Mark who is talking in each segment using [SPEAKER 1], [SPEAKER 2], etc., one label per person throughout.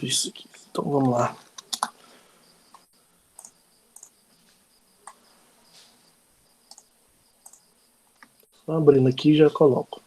[SPEAKER 1] Isso aqui. Então vamos lá. Só abrindo aqui já coloco.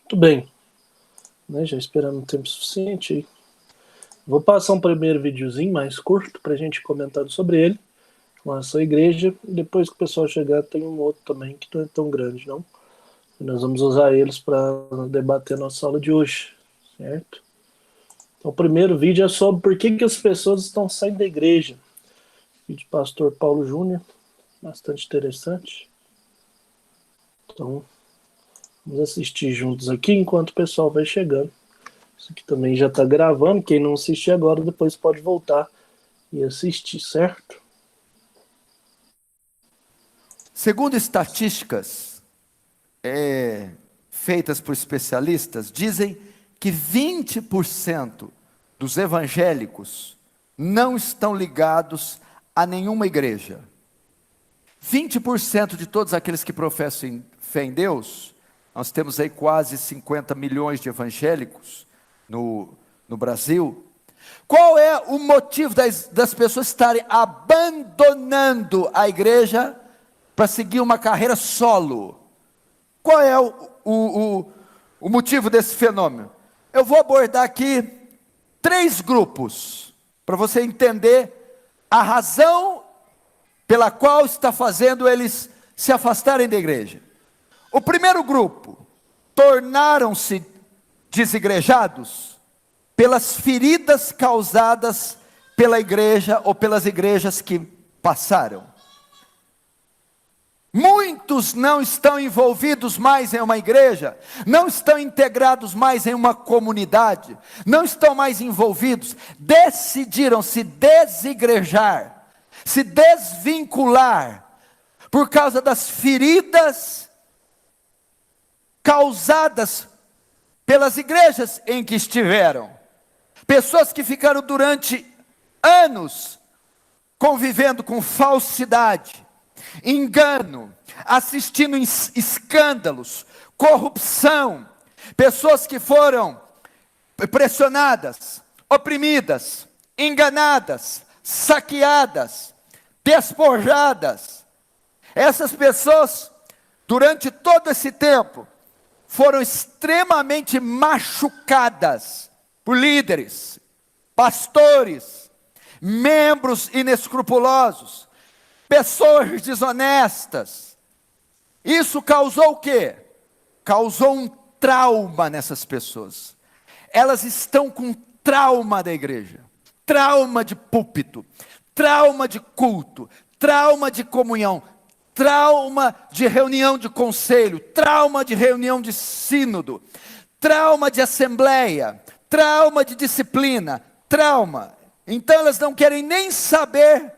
[SPEAKER 1] Muito bem. Né, já esperando um tempo suficiente aí. Vou passar um primeiro videozinho mais curto para a gente comentar sobre ele, com essa igreja. Depois que o pessoal chegar, tem um outro também que não é tão grande, não. E nós vamos usar eles para debater a nossa aula de hoje, certo? Então, o primeiro vídeo é sobre por que as pessoas estão saindo da igreja. Vídeo do pastor Paulo Júnior, bastante interessante. Então, vamos assistir juntos aqui enquanto o pessoal vai chegando. Isso aqui também já está gravando. Quem não assistir agora, depois pode voltar e assistir, certo?
[SPEAKER 2] Segundo estatísticas feitas por especialistas, dizem que 20% dos evangélicos não estão ligados a nenhuma igreja. 20% de todos aqueles que professam fé em Deus, nós temos aí quase 50 milhões de evangélicos no Brasil. Qual é o motivo das pessoas estarem abandonando a igreja para seguir uma carreira solo? Qual é o motivo desse fenômeno? Eu vou abordar aqui 3 grupos. para você entender a razão pela qual está fazendo eles se afastarem da igreja. O primeiro grupo, tornaram-se desigrejados pelas feridas causadas pela igreja ou pelas igrejas que passaram. Muitos não estão envolvidos mais em uma igreja, não estão integrados mais em uma comunidade, não estão mais envolvidos, decidiram se desigrejar, se desvincular, por causa das feridas causadas pelas igrejas em que estiveram. Pessoas que ficaram durante anos convivendo com falsidade, engano, assistindo escândalos, corrupção, pessoas que foram pressionadas, oprimidas, enganadas, saqueadas, despojadas. Essas pessoas, durante todo esse tempo, foram extremamente machucadas por líderes, pastores, membros inescrupulosos, pessoas desonestas. Isso causou o quê? Causou um trauma nessas pessoas. Elas estão com trauma da igreja, trauma de púlpito, trauma de culto, trauma de comunhão, trauma de reunião de conselho, trauma de reunião de sínodo, trauma de assembleia, trauma de disciplina, trauma. Então elas não querem nem saber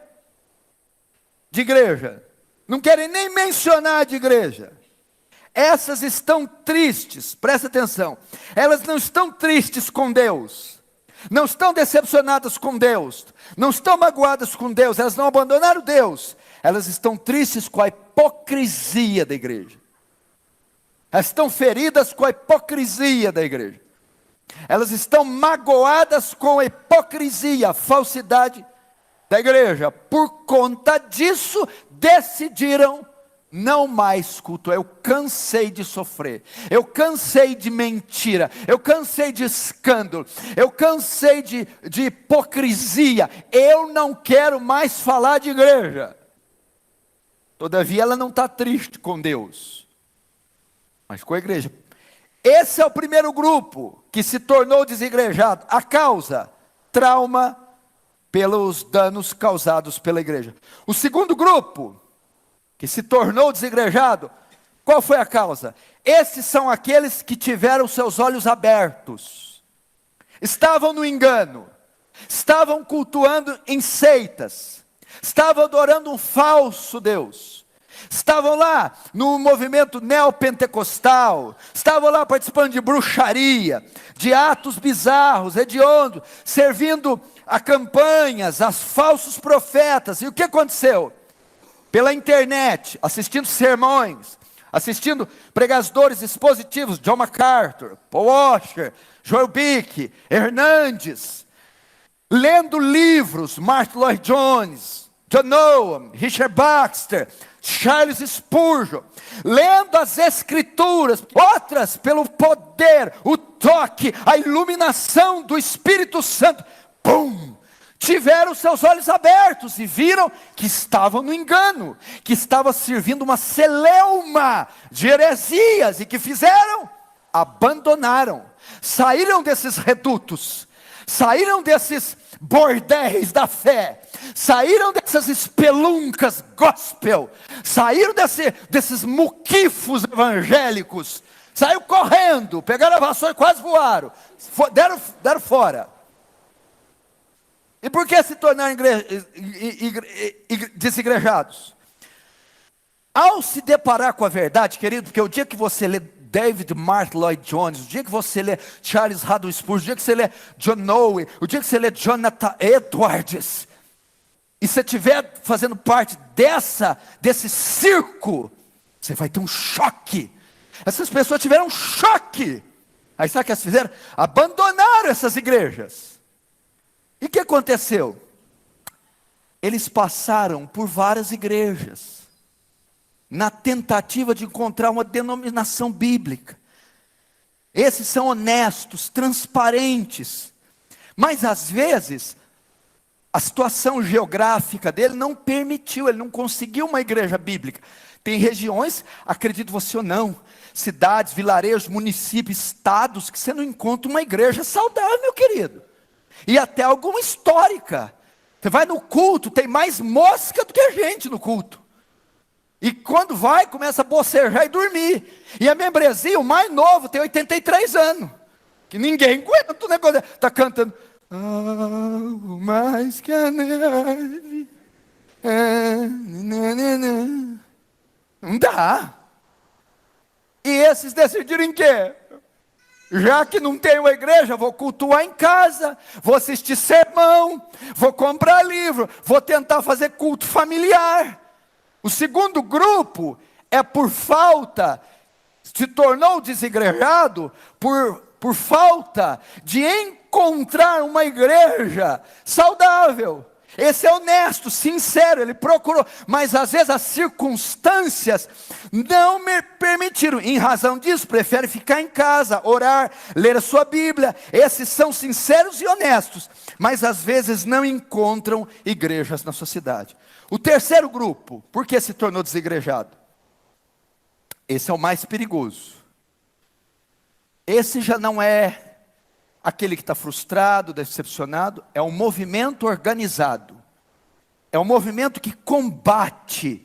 [SPEAKER 2] de igreja, não querem nem mencionar de igreja. Essas estão tristes, presta atenção, elas não estão tristes com Deus, não estão decepcionadas com Deus, não estão magoadas com Deus, elas não abandonaram Deus, elas estão tristes com a hipocrisia da igreja, elas estão feridas com a hipocrisia da igreja, elas estão magoadas com a hipocrisia, a falsidade da igreja. Por conta disso, decidiram não mais cultuar. Eu cansei de sofrer, eu cansei de mentira, eu cansei de escândalo, eu cansei de hipocrisia, eu não quero mais falar de igreja. Todavia ela não está triste com Deus, mas com a igreja. Esse é o primeiro grupo que se tornou desigrejado. A causa, trauma pelos danos causados pela igreja. O segundo grupo que se tornou desigrejado, qual foi a causa? Esses são aqueles que tiveram seus olhos abertos, estavam no engano, estavam cultuando em seitas, estavam adorando um falso Deus, estavam lá no movimento neopentecostal, estavam lá participando de bruxaria, de atos bizarros, hediondos, servindo a campanhas, a falsos profetas. E o que aconteceu? Pela internet, assistindo sermões, assistindo pregadores expositivos, John MacArthur, Paul Washer, Joel Bick, Hernandes, lendo livros, Martyn Lloyd-Jones, John Owen, Richard Baxter, Charles Spurgeon, lendo as escrituras, outras pelo poder, o toque, a iluminação do Espírito Santo, pum! Tiveram seus olhos abertos e viram que estavam no engano, que estava servindo uma celeuma de heresias, e que fizeram? Abandonaram, saíram desses redutos, saíram desses bordéis da fé, saíram dessas espeluncas gospel, saíram desses muquifos evangélicos, saíram correndo, pegaram a vassoura e quase voaram, deram fora. E por que se tornaram desigrejados? Ao se deparar com a verdade, querido, porque o dia que você lê David Martyn Lloyd-Jones, o dia que você lê Charles Haddon Spurgeon, o dia que você lê John Owen, o dia que você lê Jonathan Edwards, e você estiver fazendo parte desse circo, você vai ter um choque. Essas pessoas tiveram um choque. Aí sabe o que elas fizeram? Abandonaram essas igrejas. E o que aconteceu? Eles passaram por várias igrejas, na tentativa de encontrar uma denominação bíblica. Esses são honestos, transparentes, mas às vezes A situação geográfica dele não permitiu, ele não conseguiu uma igreja bíblica. Tem regiões, acredite você ou não, cidades, vilarejos, municípios, estados, que você não encontra uma igreja saudável, meu querido. E até alguma histórica. Você vai no culto, tem mais mosca do que gente no culto. E quando vai, começa a bocejar e dormir. E a membresia, o mais novo, tem 83 anos. Que ninguém aguenta o negócio. Está cantando. Mais que a neve. Não dá. E esses decidiram em quê? Já que não tem uma igreja, vou cultuar em casa, vou assistir sermão, vou comprar livro, vou tentar fazer culto familiar. O segundo grupo é por falta, se tornou desigrejado por falta de encontrar uma igreja saudável. Esse é honesto, sincero, ele procurou, mas às vezes as circunstâncias não me permitiram. Em razão disso, prefere ficar em casa, orar, ler a sua Bíblia. Esses são sinceros e honestos, mas às vezes não encontram igrejas na sua cidade. O terceiro grupo, por que se tornou desigrejado? Esse é o mais perigoso. Esse já não é aquele que está frustrado, decepcionado, é um movimento organizado. É um movimento que combate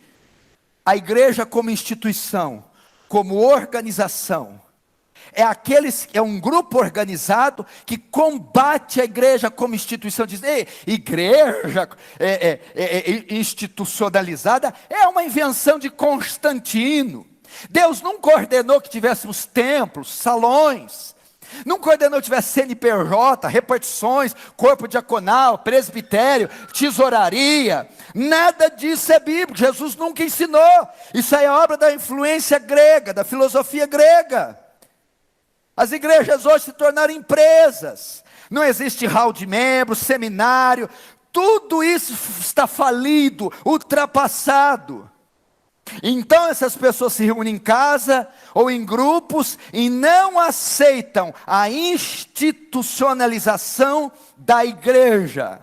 [SPEAKER 2] a igreja como instituição, como organização. É um grupo organizado que combate a igreja como instituição. Diz, igreja institucionalizada é uma invenção de Constantino. Deus nunca ordenou que tivéssemos templos, salões. Não coordenou que tivesse CNPJ, repartições, corpo diaconal, presbitério, tesouraria. Nada disso é bíblico. Jesus nunca ensinou. Isso aí é obra da influência grega, da filosofia grega. As igrejas hoje se tornaram empresas. Não existe hall de membros, seminário. Tudo isso está falido, ultrapassado. Então essas pessoas se reúnem em casa ou em grupos e não aceitam a institucionalização da igreja.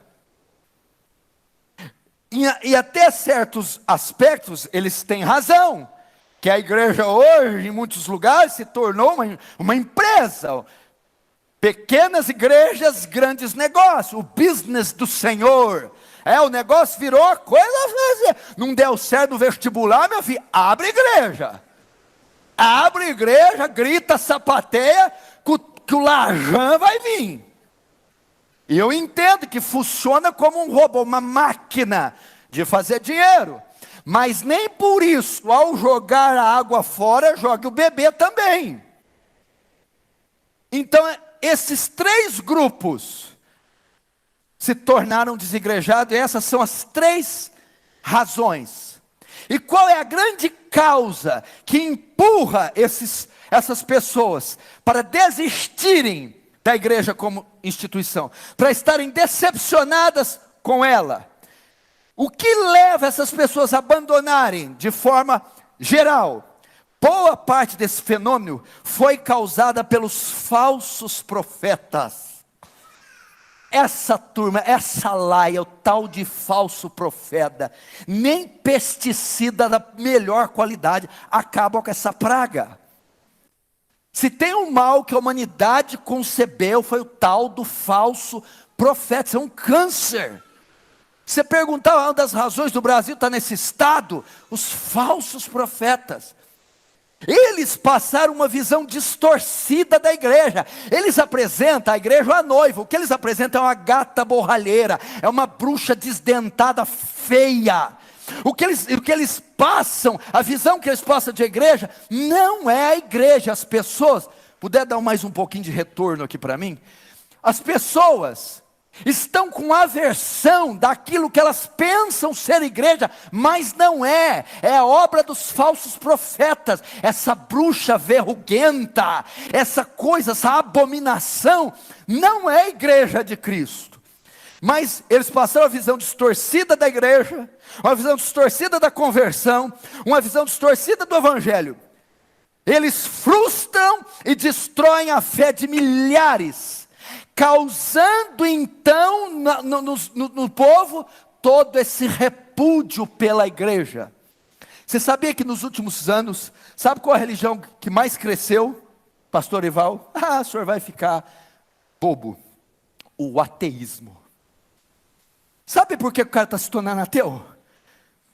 [SPEAKER 2] E até certos aspectos eles têm razão, que a igreja hoje em muitos lugares se tornou uma empresa. Pequenas igrejas, grandes negócios, o business do Senhor. O negócio virou a coisa, não deu certo no vestibular, meu filho, abre igreja. Abre igreja, grita, sapateia, que o Lajã vai vir. E eu entendo que funciona como um robô, uma máquina de fazer dinheiro. Mas nem por isso, ao jogar a água fora, jogue o bebê também. Então, esses três grupos se tornaram desigrejados, e essas são as três razões. E qual é a grande causa que empurra essas pessoas para desistirem da igreja como instituição, para estarem decepcionadas com ela? O que leva essas pessoas a abandonarem de forma geral? Boa parte desse fenômeno foi causada pelos falsos profetas. Essa turma, essa laia, o tal de falso profeta, nem pesticida da melhor qualidade acaba com essa praga. Se tem um mal que a humanidade concebeu, foi o tal do falso profeta. Isso é um câncer. Você perguntar, uma das razões do Brasil estar nesse estado, os falsos profetas. Eles passaram uma visão distorcida da igreja. Eles apresentam a igreja a noiva. O que eles apresentam é uma gata borralheira, é uma bruxa desdentada feia. O que eles passam, a visão que eles passam de igreja, não é a igreja. As pessoas, puder dar mais um pouquinho de retorno aqui para mim, as pessoas estão com aversão daquilo que elas pensam ser igreja, mas não é. É a obra dos falsos profetas. Essa bruxa verruguenta, essa coisa, essa abominação, não é a igreja de Cristo. Mas eles passaram a visão distorcida da igreja, uma visão distorcida da conversão, uma visão distorcida do evangelho. Eles frustram e destroem a fé de milhares. causando então no povo todo esse repúdio pela igreja. Você sabia que nos últimos anos, sabe qual a religião que mais cresceu, pastor Ival? O senhor vai ficar bobo. O ateísmo. Sabe por que o cara está se tornando ateu?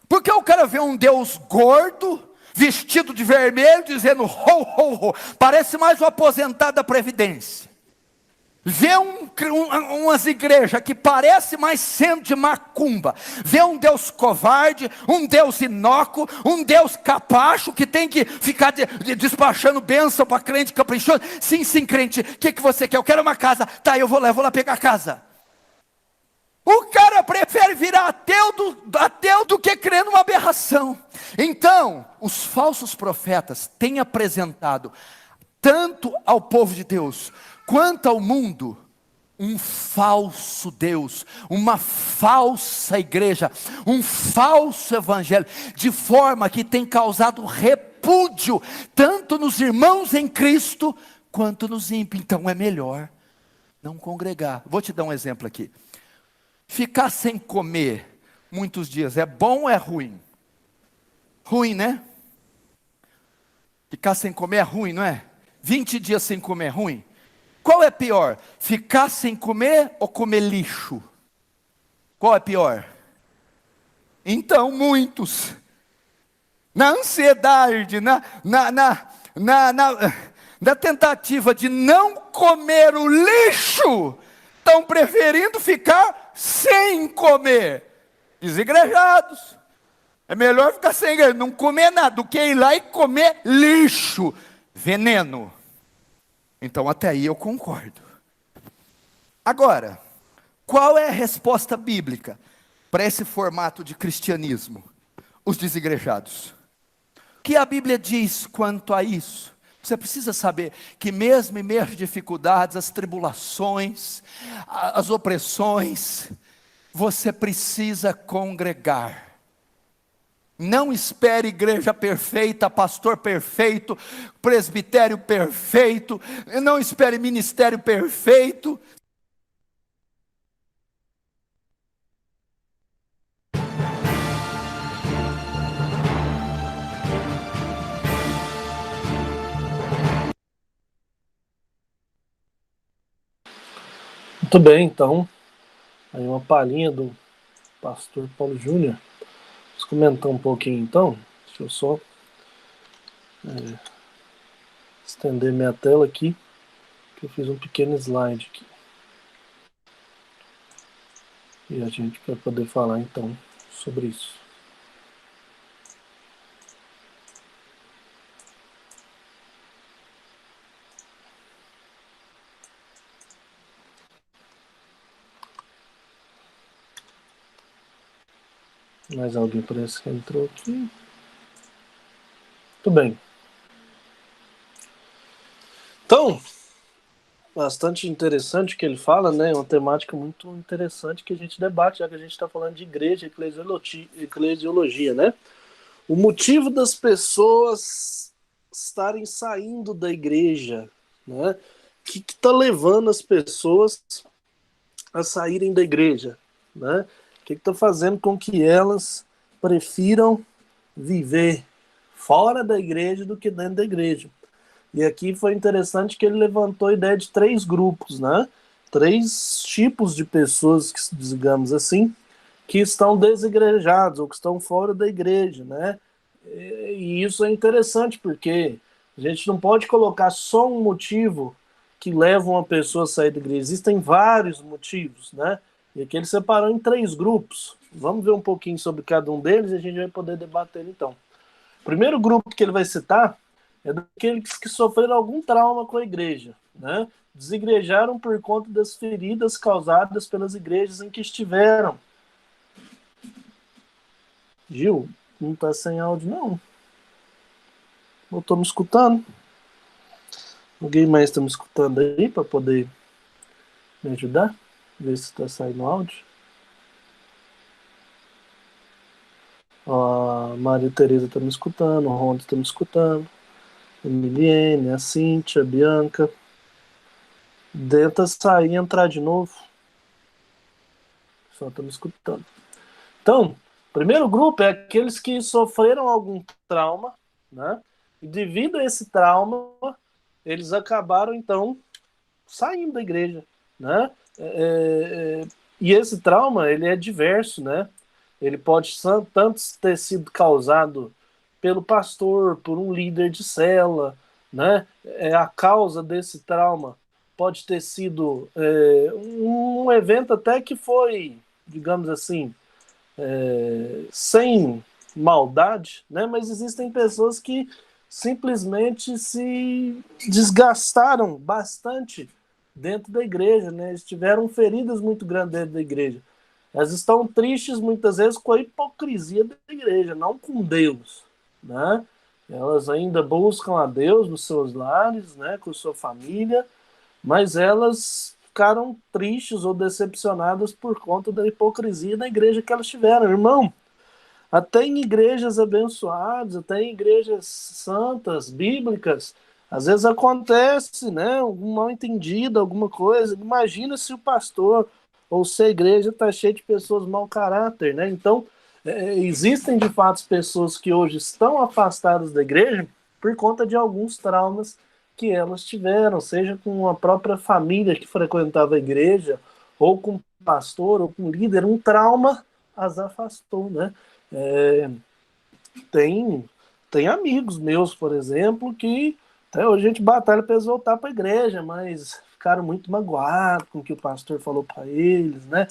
[SPEAKER 2] Porque o cara vê um Deus gordo, vestido de vermelho, dizendo ho, ho, ho. Parece mais um aposentado da Previdência. Vê umas igrejas que parece mais centro de macumba. Vê um Deus covarde, um Deus inócuo, um Deus capacho que tem que ficar despachando bênção para crente caprichoso. Sim, crente, o que você quer? Eu quero uma casa. Tá, eu vou lá pegar a casa. O cara prefere virar ateu do que crer numa aberração. Então, os falsos profetas têm apresentado tanto ao povo de Deus quanto ao mundo um falso Deus, uma falsa igreja, um falso evangelho, de forma que tem causado repúdio tanto nos irmãos em Cristo quanto nos ímpios. Então é melhor não congregar. Vou te dar um exemplo aqui. Ficar sem comer muitos dias é bom ou é ruim? Ruim, né? Ficar sem comer é ruim, não é? 20 dias sem comer é ruim? Qual é pior? Ficar sem comer ou comer lixo? Qual é pior? Então, muitos, na ansiedade, na tentativa de não comer o lixo, estão preferindo ficar sem comer. Desigrejados. É melhor ficar sem igreja, não comer nada, do que ir lá e comer lixo, veneno. Então até aí eu concordo. Agora, qual é a resposta bíblica para esse formato de cristianismo? Os desigrejados. O que a Bíblia diz quanto a isso? Você precisa saber que mesmo em meio às dificuldades, as tribulações, as opressões, você precisa congregar. Não espere igreja perfeita, pastor perfeito, presbitério perfeito, não espere ministério perfeito.
[SPEAKER 1] Muito bem, então, aí uma palhinha do pastor Paulo Júnior. Vamos comentar um pouquinho então. Deixa eu só estender minha tela aqui, que eu fiz um pequeno slide aqui. E a gente vai poder falar então sobre isso. Mais alguém parece que entrou aqui. Muito bem. Então, bastante interessante o que ele fala, né? É uma temática muito interessante que a gente debate, já que a gente está falando de igreja, eclesiologia, né? O motivo das pessoas estarem saindo da igreja, né? O que está levando as pessoas a saírem da igreja, né? O que está fazendo com que elas prefiram viver fora da igreja do que dentro da igreja? E aqui foi interessante que ele levantou a ideia de 3 grupos, né? 3 tipos de pessoas, digamos assim, que estão desigrejados ou que estão fora da igreja, né? E isso é interessante porque a gente não pode colocar só um motivo que leva uma pessoa a sair da igreja. Existem vários motivos, né? E aqui ele separou em 3 grupos. Vamos ver um pouquinho sobre cada um deles e a gente vai poder debater então. O primeiro grupo que ele vai citar é daqueles que sofreram algum trauma com a igreja, né? Desigrejaram por conta das feridas causadas pelas igrejas em que estiveram. Gil, não tá sem áudio, não. Eu tô me escutando. Alguém mais tá me escutando aí para poder me ajudar? Ver se tá saindo áudio. A Maria Tereza tá me escutando, o Ronda tá me escutando. A Emiliene, a Cíntia, a Bianca. Tenta sair e entrar de novo. Só tá me escutando. Então, o primeiro grupo é aqueles que sofreram algum trauma, né? E devido a esse trauma, eles acabaram, então, saindo da igreja, né? E esse trauma, ele é diverso, né? Ele pode tanto ter sido causado pelo pastor, por um líder de cela, né? A causa desse trauma pode ter sido um evento até que foi, digamos assim, sem maldade, né? Mas existem pessoas que simplesmente se desgastaram bastante dentro da igreja, né? Eles tiveram feridas muito grandes dentro da igreja. Elas estão tristes muitas vezes com a hipocrisia da igreja, não com Deus, né? Elas ainda buscam a Deus nos seus lares, né, com sua família, mas elas ficaram tristes ou decepcionadas por conta da hipocrisia da igreja que elas tiveram. Irmão, até em igrejas abençoadas, até em igrejas santas, bíblicas, às vezes acontece, né, um mal entendido, alguma coisa. Imagina se o pastor ou se a igreja está cheia de pessoas mau caráter, né? Então, existem de fato pessoas que hoje estão afastadas da igreja por conta de alguns traumas que elas tiveram, seja com a própria família que frequentava a igreja, ou com o pastor, ou com o líder. Um trauma as afastou, né? É, tem, tem amigos meus, por exemplo, que até hoje a gente batalha para eles voltar para a igreja, mas ficaram muito magoados com o que o pastor falou para eles, né?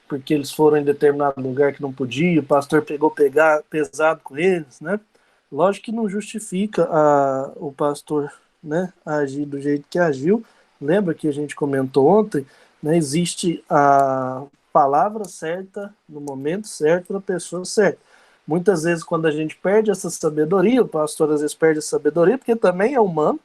[SPEAKER 1] Porque eles foram em determinado lugar que não podia, o pastor pegou pesado com eles, né? Lógico que não justifica o pastor, né, agir do jeito que agiu. Lembra que a gente comentou ontem, né? Existe a palavra certa no momento certo para a pessoa certa. Muitas vezes, quando a gente perde essa sabedoria, o pastor às vezes perde a sabedoria, porque também é humano,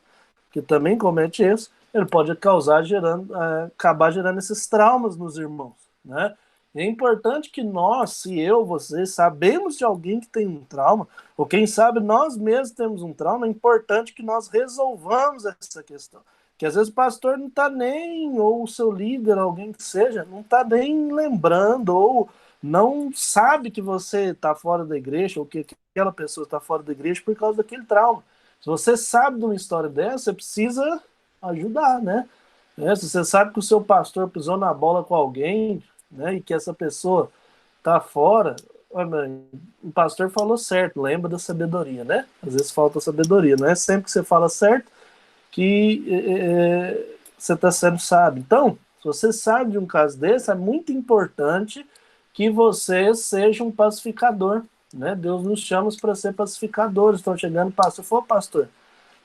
[SPEAKER 1] que também comete erros, ele pode acabar gerando esses traumas nos irmãos, né? É importante que nós, se eu, você, sabemos de alguém que tem um trauma, ou quem sabe nós mesmos temos um trauma, é importante que nós resolvamos essa questão. Que às vezes o pastor não está nem, ou o seu líder, alguém que seja, não está nem lembrando, ou não sabe que você está fora da igreja, ou que aquela pessoa está fora da igreja por causa daquele trauma. Se você sabe de uma história dessa, você precisa ajudar, né? Se você sabe que o seu pastor pisou na bola com alguém, né, e que essa pessoa tá fora, o pastor falou certo, lembra da sabedoria, né? Às vezes falta sabedoria, não é sempre que você fala certo que você está sendo sábio. Então, se você sabe de um caso desse, é muito importante que você seja um pacificador, né? Deus nos chama para ser pacificadores. Estão chegando, pastor, for pastor,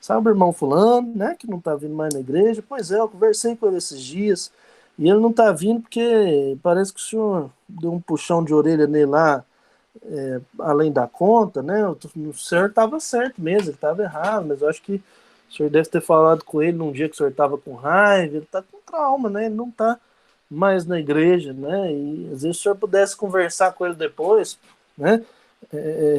[SPEAKER 1] sabe o irmão fulano, né, que não está vindo mais na igreja? Pois é, eu conversei com ele esses dias, e ele não está vindo porque parece que o senhor deu um puxão de orelha nele lá, além da conta, né? O senhor estava certo mesmo, ele estava errado, mas eu acho que o senhor deve ter falado com ele num dia que o senhor estava com raiva, ele está com trauma, né? Ele não está mais na igreja, né? E às vezes o senhor pudesse conversar com ele depois, né?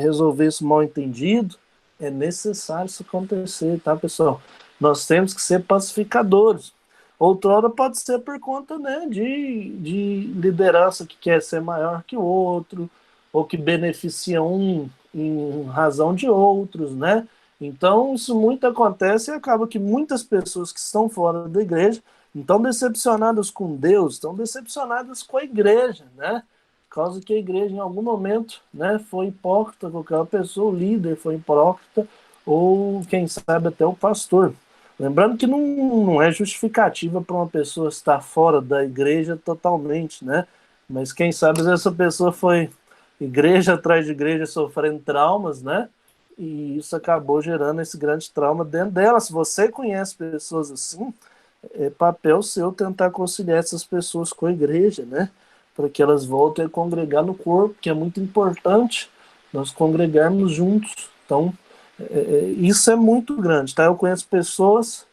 [SPEAKER 1] Resolver esse mal entendido, é necessário isso acontecer, tá, pessoal? Nós temos que ser pacificadores. Outrora pode ser por conta, né, de liderança que quer ser maior que o outro, ou que beneficia um em razão de outros, né? Então, isso muito acontece e acaba que muitas pessoas que estão fora da igreja estão decepcionadas com Deus, estão decepcionadas com a igreja, né? Por causa que a igreja, em algum momento, né, foi hipócrita com aquela pessoa, o líder foi hipócrita, ou quem sabe até o pastor. Lembrando que não é justificativa para uma pessoa estar fora da igreja totalmente, né? Mas quem sabe essa pessoa foi igreja atrás de igreja sofrendo traumas, né? E isso acabou gerando esse grande trauma dentro dela. Se você conhece pessoas assim, é papel seu tentar conciliar essas pessoas com a igreja, né? Para que elas voltem a congregar no corpo, que é muito importante nós congregarmos juntos. Então, isso é muito grande, tá? Eu conheço pessoas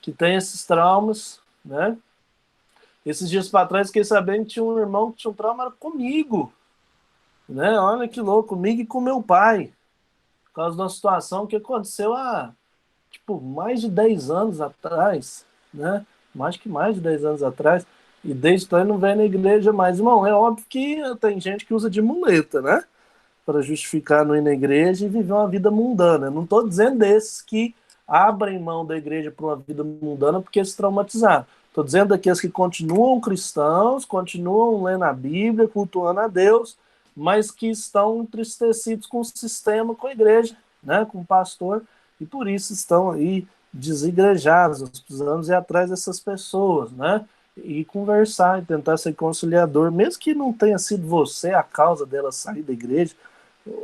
[SPEAKER 1] que têm esses traumas, né? Esses dias para trás, fiquei sabendo que tinha um irmão que tinha um trauma comigo, né? Olha que louco, comigo e com meu pai, por causa de uma situação que aconteceu há, tipo, mais de 10 anos atrás, né? mais que mais de 10 anos atrás, e desde então ele não vem na igreja mais. Irmão, é óbvio que tem gente que usa de muleta, né? Para justificar não ir na igreja e viver uma vida mundana. Eu não estou dizendo desses que abrem mão da igreja para uma vida mundana porque se traumatizaram. Estou dizendo daqueles que continuam cristãos, continuam lendo a Bíblia, cultuando a Deus, mas que estão entristecidos com o sistema, com a igreja, né, com o pastor, e por isso estão aí desigrejados. Nós precisamos ir atrás dessas pessoas, né? E conversar, e tentar ser conciliador, mesmo que não tenha sido você a causa dela sair da igreja,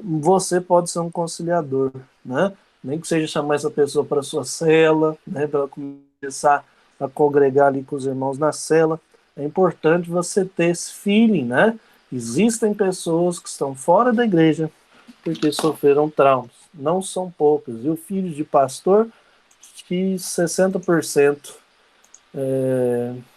[SPEAKER 1] você pode ser um conciliador, né? Nem que seja chamar essa pessoa para sua cela, né? Para começar a congregar ali com os irmãos na cela. É importante você ter esse feeling, né? Existem pessoas que estão fora da igreja porque sofreram traumas. Não são poucas. E o filho de pastor, que 60%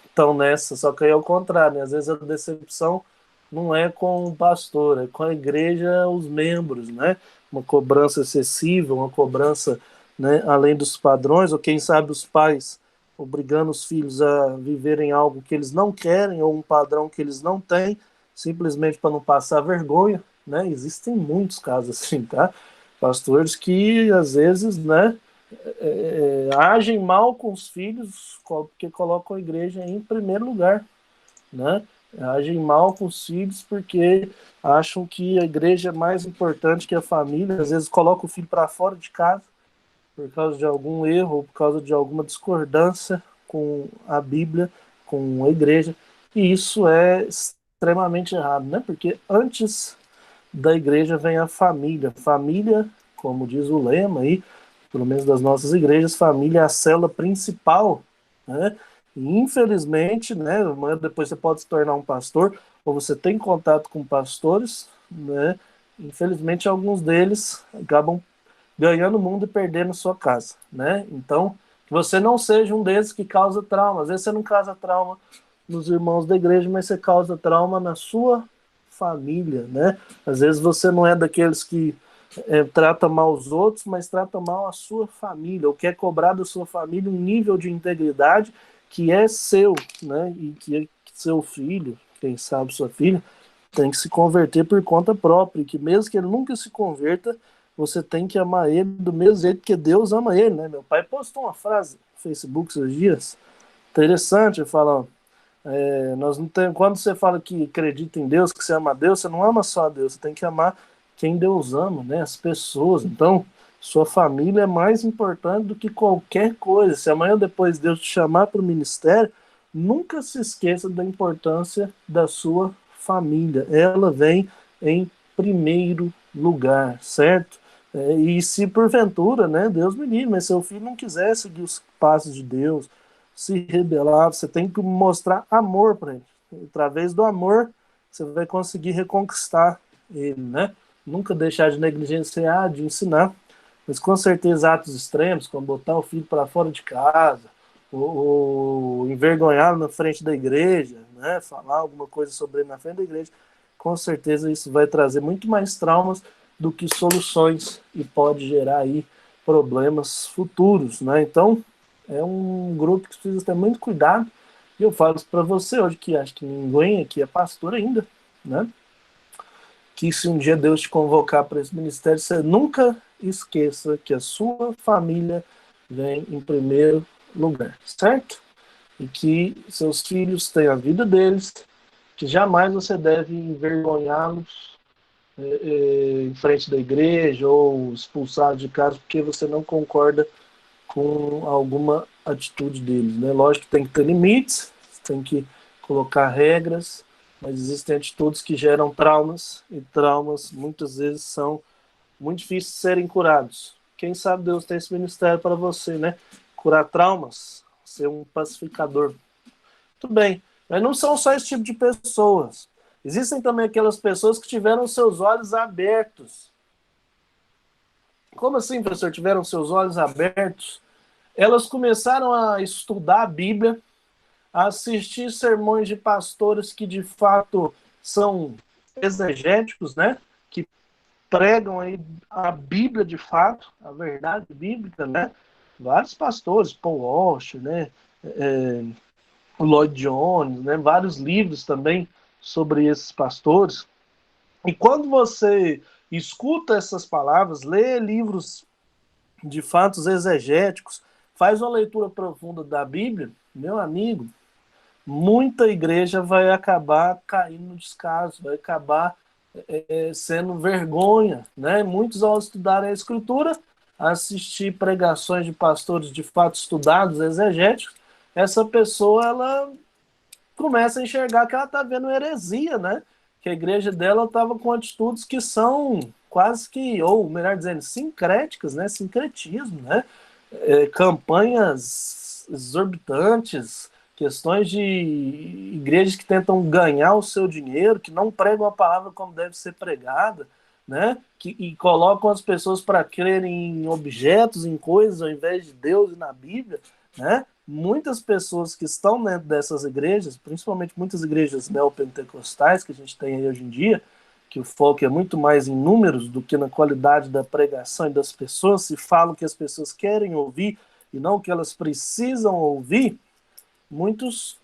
[SPEAKER 1] estão nessa, só que aí é o contrário, né? Às vezes a decepção não é com o pastor, é com a igreja, os membros, né? Uma cobrança excessiva, uma cobrança, né, além dos padrões, ou quem sabe os pais obrigando os filhos a viverem algo que eles não querem, ou um padrão que eles não têm, simplesmente para não passar vergonha, né? Existem muitos casos assim, tá? Pastores que, às vezes, né, agem mal com os filhos porque colocam a igreja em primeiro lugar, né? Agem mal com os filhos porque acham que a igreja é mais importante que a família, às vezes colocam o filho para fora de casa por causa de algum erro ou por causa de alguma discordância com a Bíblia, com a igreja, e isso é extremamente errado, né? Porque antes da igreja vem a família. Família, como diz o lema aí, pelo menos das nossas igrejas, família é a célula principal, né? E infelizmente, né, amanhã depois você pode se tornar um pastor, ou você tem contato com pastores, né? Infelizmente, alguns deles acabam ganhando o mundo e perdendo sua casa, né? Então, que você não seja um desses que causa trauma. Às vezes você não causa trauma nos irmãos da igreja, mas você causa trauma na sua família, né? Às vezes você não é daqueles que trata mal os outros, mas trata mal a sua família, ou quer cobrar da sua família um nível de integridade que é seu, né? E que seu filho, quem sabe sua filha, tem que se converter por conta própria, e que mesmo que ele nunca se converta, você tem que amar ele do mesmo jeito que Deus ama ele, né? Meu pai postou uma frase no Facebook esses dias, interessante, ele fala, nós não tem, quando você fala que acredita em Deus, que você ama a Deus, você não ama só a Deus, você tem que amar quem Deus ama, né? As pessoas. Então, sua família é mais importante do que qualquer coisa. Se amanhã ou depois Deus te chamar para o ministério, nunca se esqueça da importância da sua família. Ela vem em primeiro lugar, certo? E se porventura, né, Deus me livre, mas seu filho não quiser seguir os passos de Deus, se rebelar, você tem que mostrar amor para ele. Através do amor, você vai conseguir reconquistar ele, né? Nunca deixar de negligenciar, de ensinar, mas com certeza atos extremos, como botar o filho para fora de casa, ou envergonhá-lo na frente da igreja, né? Falar alguma coisa sobre ele na frente da igreja, com certeza isso vai trazer muito mais traumas do que soluções e pode gerar aí problemas futuros, né? Então, é um grupo que precisa ter muito cuidado. E eu falo isso para você hoje, que acho que ninguém aqui é pastor ainda, né? Que se um dia Deus te convocar para esse ministério, você nunca esqueça que a sua família vem em primeiro lugar, certo? E que seus filhos têm a vida deles, que jamais você deve envergonhá-los em frente da igreja ou expulsá-los de casa porque você não concorda com alguma atitude deles, né? Lógico que tem que ter limites, tem que colocar regras, mas existem atitudes que geram traumas, e traumas muitas vezes são muito difíceis de serem curados. Quem sabe Deus tem esse ministério para você, né? Curar traumas, ser um pacificador. Tudo bem, mas não são só esse tipo de pessoas. Existem também aquelas pessoas que tiveram seus olhos abertos. Como assim, professor? Tiveram seus olhos abertos? Elas começaram a estudar a Bíblia, a assistir sermões de pastores que de fato são exegéticos, né? Que pregam aí a Bíblia de fato, a verdade bíblica, né? Vários pastores, Paul Washer, né? o Lloyd Jones, né? Vários livros também sobre esses pastores. E quando você escuta essas palavras, lê livros de fatos exegéticos, faz uma leitura profunda da Bíblia, meu amigo, muita igreja vai acabar caindo no descaso, vai acabar sendo vergonha, né? Muitos, ao estudar a Escritura, assistir pregações de pastores de fato estudados, exegéticos, essa pessoa ela começa a enxergar que ela está vendo heresia, né? Que a igreja dela estava com atitudes que são quase que, ou melhor dizendo, sincréticas, né? Sincretismo, né? Campanhas exorbitantes, questões de igrejas que tentam ganhar o seu dinheiro, que não pregam a palavra como deve ser pregada, né? E colocam as pessoas para crerem em objetos, em coisas, ao invés de Deus e na Bíblia, né? Muitas pessoas que estão dentro dessas igrejas, principalmente muitas igrejas neopentecostais que a gente tem aí hoje em dia, que o foco é muito mais em números do que na qualidade da pregação e das pessoas, se falam que as pessoas querem ouvir e não que elas precisam ouvir, muitos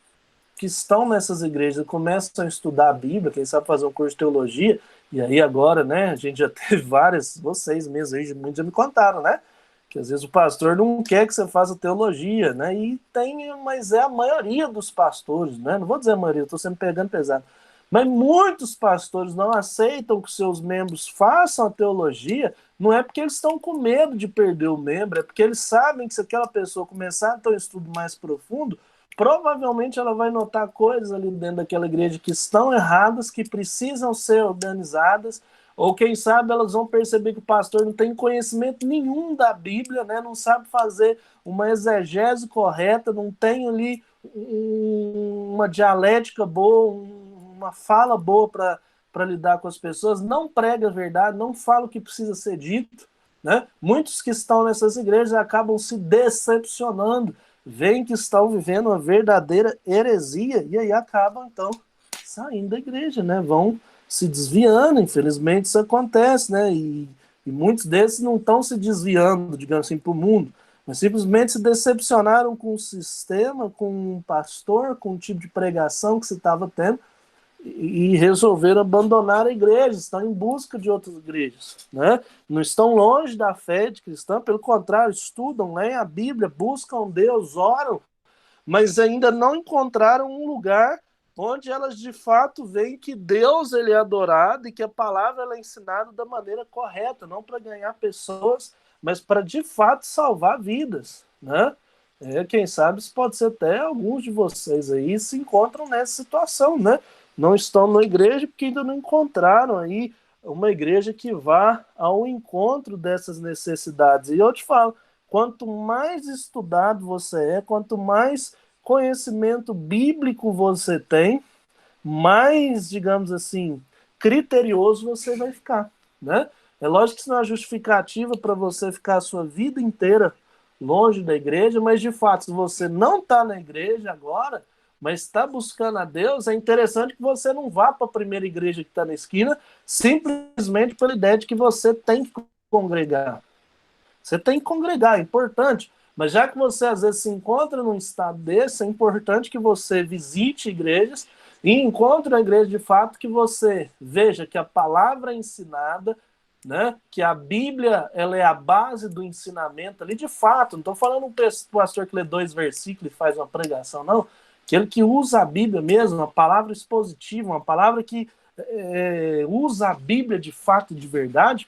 [SPEAKER 1] que estão nessas igrejas começam a estudar a Bíblia, quem sabe fazer um curso de teologia, e aí agora, né, a gente já teve várias, vocês mesmos aí, muitos já me contaram, né, que às vezes o pastor não quer que você faça teologia, né, e tem, mas é a maioria dos pastores, né, não vou dizer a maioria, estou sempre pegando pesado, mas muitos pastores não aceitam que seus membros façam a teologia, não é porque eles estão com medo de perder o membro, é porque eles sabem que se aquela pessoa começar a ter um estudo mais profundo, provavelmente ela vai notar coisas ali dentro daquela igreja que estão erradas, que precisam ser organizadas, ou quem sabe elas vão perceber que o pastor não tem conhecimento nenhum da Bíblia, né? Não sabe fazer uma exegese correta, não tem ali uma dialética boa, uma fala boa para lidar com as pessoas, não prega a verdade, não fala o que precisa ser dito, né? Muitos que estão nessas igrejas acabam se decepcionando, veem que estão vivendo uma verdadeira heresia e aí acabam, então, saindo da igreja, né? Vão se desviando, infelizmente isso acontece, né? E muitos desses não estão se desviando, digamos assim, para o mundo, mas simplesmente se decepcionaram com o sistema, com o pastor, com o tipo de pregação que se estava tendo e resolveram abandonar a igreja, estão em busca de outras igrejas, né? Não estão longe da fé de cristã, pelo contrário, estudam, leem a Bíblia, buscam Deus, oram, mas ainda não encontraram um lugar onde elas de fato veem que Deus ele é adorado e que a palavra ela é ensinada da maneira correta, não para ganhar pessoas, mas para de fato salvar vidas, né? Quem sabe isso pode ser até alguns de vocês aí se encontram nessa situação, né? Não estão na igreja porque ainda não encontraram aí uma igreja que vá ao encontro dessas necessidades. E eu te falo, quanto mais estudado você é, quanto mais conhecimento bíblico você tem, mais, digamos assim, criterioso você vai ficar, né? É lógico que isso não é justificativa para você ficar a sua vida inteira longe da igreja, mas de fato, se você não está na igreja agora, mas está buscando a Deus, é interessante que você não vá para a primeira igreja que está na esquina, simplesmente pela ideia de que você tem que congregar. Você tem que congregar, é importante. Mas já que você às vezes se encontra num estado desse, é importante que você visite igrejas e encontre a igreja de fato, que você veja que a palavra é ensinada, né? Que a Bíblia ela é a base do ensinamento ali de fato. Não estou falando um pastor que lê 2 versículos e faz uma pregação, não. Aquele que usa a Bíblia mesmo, uma palavra expositiva, uma palavra que usa a Bíblia de fato e de verdade.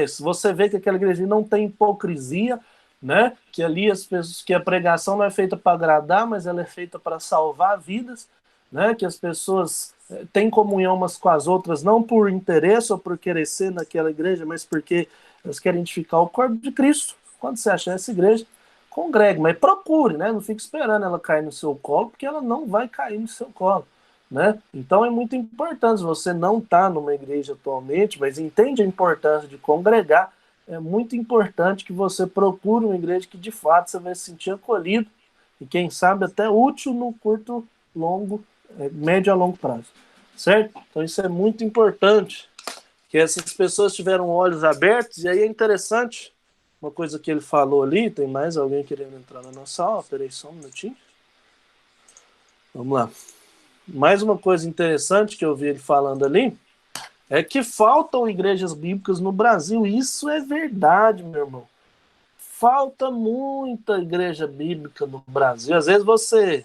[SPEAKER 1] Se você vê que aquela igreja não tem hipocrisia, né? Que ali as pessoas, que a pregação não é feita para agradar, mas ela é feita para salvar vidas, né? Que as pessoas têm comunhão umas com as outras, não por interesse ou por querer ser naquela igreja, mas porque elas querem identificar o corpo de Cristo. Quando você achar essa igreja, congregue, mas procure, né? Não fique esperando ela cair no seu colo, porque ela não vai cair no seu colo, né? Então é muito importante, se você não está numa igreja atualmente, mas entende a importância de congregar, é muito importante que você procure uma igreja que de fato você vai se sentir acolhido e quem sabe até útil no curto, longo, médio a longo prazo, certo? Então isso é muito importante, que essas pessoas tiveram olhos abertos, e aí é interessante uma coisa que ele falou ali, tem mais alguém querendo entrar na nossa aula? Peraí só um minutinho. Vamos lá. Mais uma coisa interessante que eu vi ele falando ali é que faltam igrejas bíblicas no Brasil. Isso é verdade, meu irmão. Falta muita igreja bíblica no Brasil. Às vezes você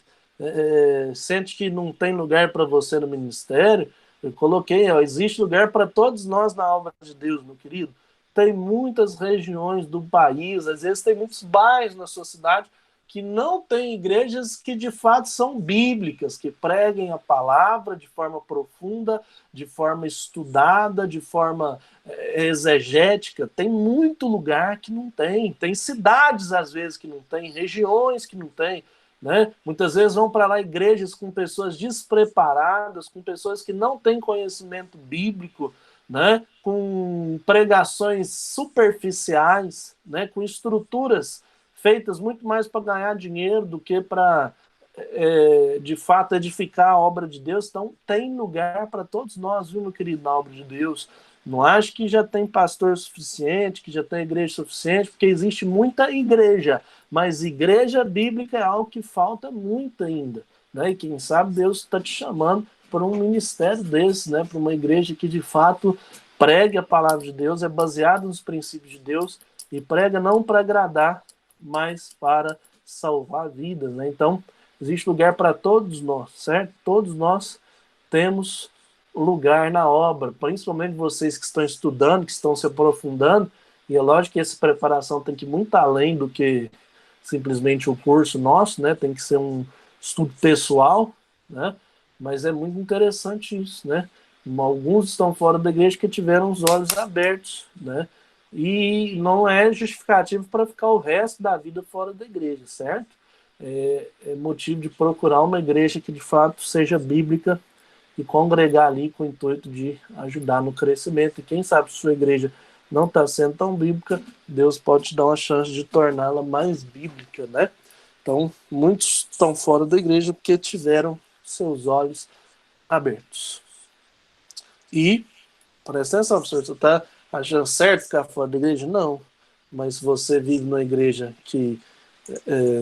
[SPEAKER 1] sente que não tem lugar para você no ministério. Eu coloquei, ó, existe lugar para todos nós na obra de Deus, meu querido. Tem muitas regiões do país, às vezes tem muitos bairros na sua cidade que não tem igrejas que de fato são bíblicas, que preguem a palavra de forma profunda, de forma estudada, de forma exegética. Tem muito lugar que não tem. Tem cidades, às vezes, que não tem, regiões que não tem. Né? Muitas vezes vão para lá igrejas com pessoas despreparadas, com pessoas que não têm conhecimento bíblico, né? Com pregações superficiais, né? Com estruturas feitas muito mais para ganhar dinheiro do que para, de fato, edificar a obra de Deus. Então, tem lugar para todos nós, viu, meu querido, na obra de Deus. Não acho que já tem pastor suficiente, que já tem igreja suficiente, porque existe muita igreja, mas igreja bíblica é algo que falta muito ainda. Né? E quem sabe Deus está te chamando para um ministério desse, né? Para uma igreja que de fato pregue a palavra de Deus, é baseado nos princípios de Deus e prega não para agradar, mas para salvar vidas, né? Então, existe lugar para todos nós, certo? Todos nós temos lugar na obra, principalmente vocês que estão estudando, que estão se aprofundando, e é lógico que essa preparação tem que ir muito além do que simplesmente o curso nosso, né? Tem que ser um estudo pessoal, né? Mas é muito interessante isso, né? Alguns estão fora da igreja que tiveram os olhos abertos, né? E não é justificativo para ficar o resto da vida fora da igreja, certo? É motivo de procurar uma igreja que de fato seja bíblica e congregar ali com o intuito de ajudar no crescimento. E quem sabe se sua igreja não está sendo tão bíblica, Deus pode te dar uma chance de torná-la mais bíblica, né? Então, muitos estão fora da igreja porque tiveram seus olhos abertos. E, presta atenção, professor, você está achando certo ficar fora da igreja? Não. Mas se você vive numa igreja que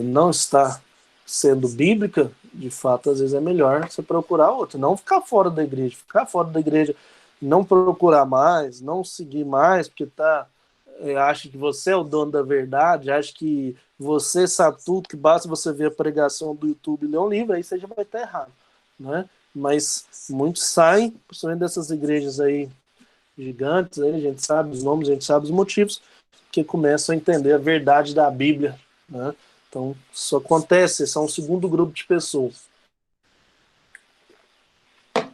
[SPEAKER 1] não está sendo bíblica, de fato, às vezes é melhor você procurar outra. Não ficar fora da igreja. Ficar fora da igreja, não procurar mais, não seguir mais, porque acha que você é o dono da verdade, acha que você sabe tudo, que basta você ver a pregação do YouTube e ler um livro, aí você já vai estar errado. Né? Mas muitos saem, principalmente dessas igrejas aí gigantes, aí a gente sabe os nomes, a gente sabe os motivos, que começam a entender a verdade da Bíblia. Né? Então, isso acontece, esse é um segundo grupo de pessoas.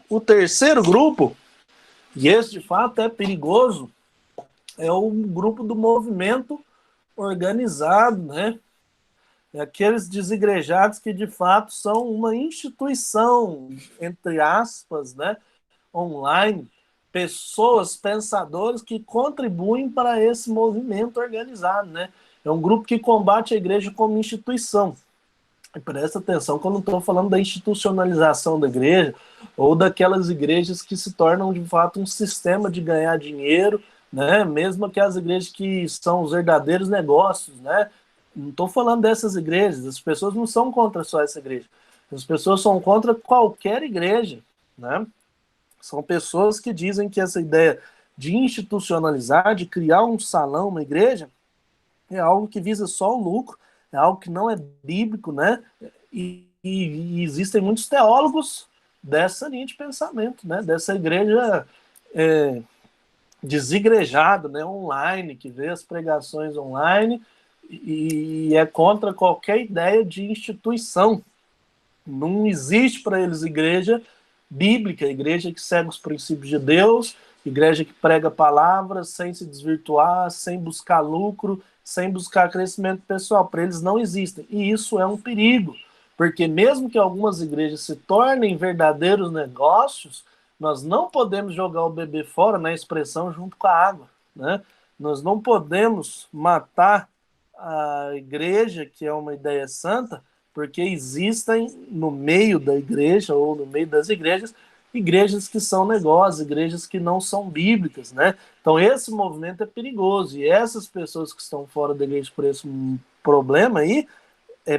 [SPEAKER 1] O terceiro grupo, e esse de fato é perigoso, é o grupo do movimento organizado, né? É aqueles desigrejados que de fato são uma instituição, entre aspas, né? Online, pessoas, pensadores que contribuem para esse movimento organizado, né? É um grupo que combate a igreja como instituição. E presta atenção que eu não estou falando da institucionalização da igreja ou daquelas igrejas que se tornam de fato um sistema de ganhar dinheiro, né? Mesmo que as igrejas que são os verdadeiros negócios, né? Não estou falando dessas igrejas, as pessoas não são contra só essa igreja, as pessoas são contra qualquer igreja, né? São pessoas que dizem que essa ideia de institucionalizar, de criar um salão, uma igreja, é algo que visa só o lucro, é algo que não é bíblico, né? E existem muitos teólogos dessa linha de pensamento, né? Dessa igreja desigrejada, né? Online, que vê as pregações online e é contra qualquer ideia de instituição. Não existe para eles igreja bíblica, igreja que segue os princípios de Deus, igreja que prega palavras sem se desvirtuar, sem buscar lucro, sem buscar crescimento pessoal. Para eles não existem. E isso é um perigo, porque mesmo que algumas igrejas se tornem verdadeiros negócios, nós não podemos jogar o bebê fora, na expressão, junto com a água. Né? Nós não podemos matar a igreja, que é uma ideia santa, porque existem no meio da igreja ou no meio das igrejas igrejas que são negócios, igrejas que não são bíblicas, né? Então esse movimento é perigoso, e essas pessoas que estão fora da igreja por esse problema aí,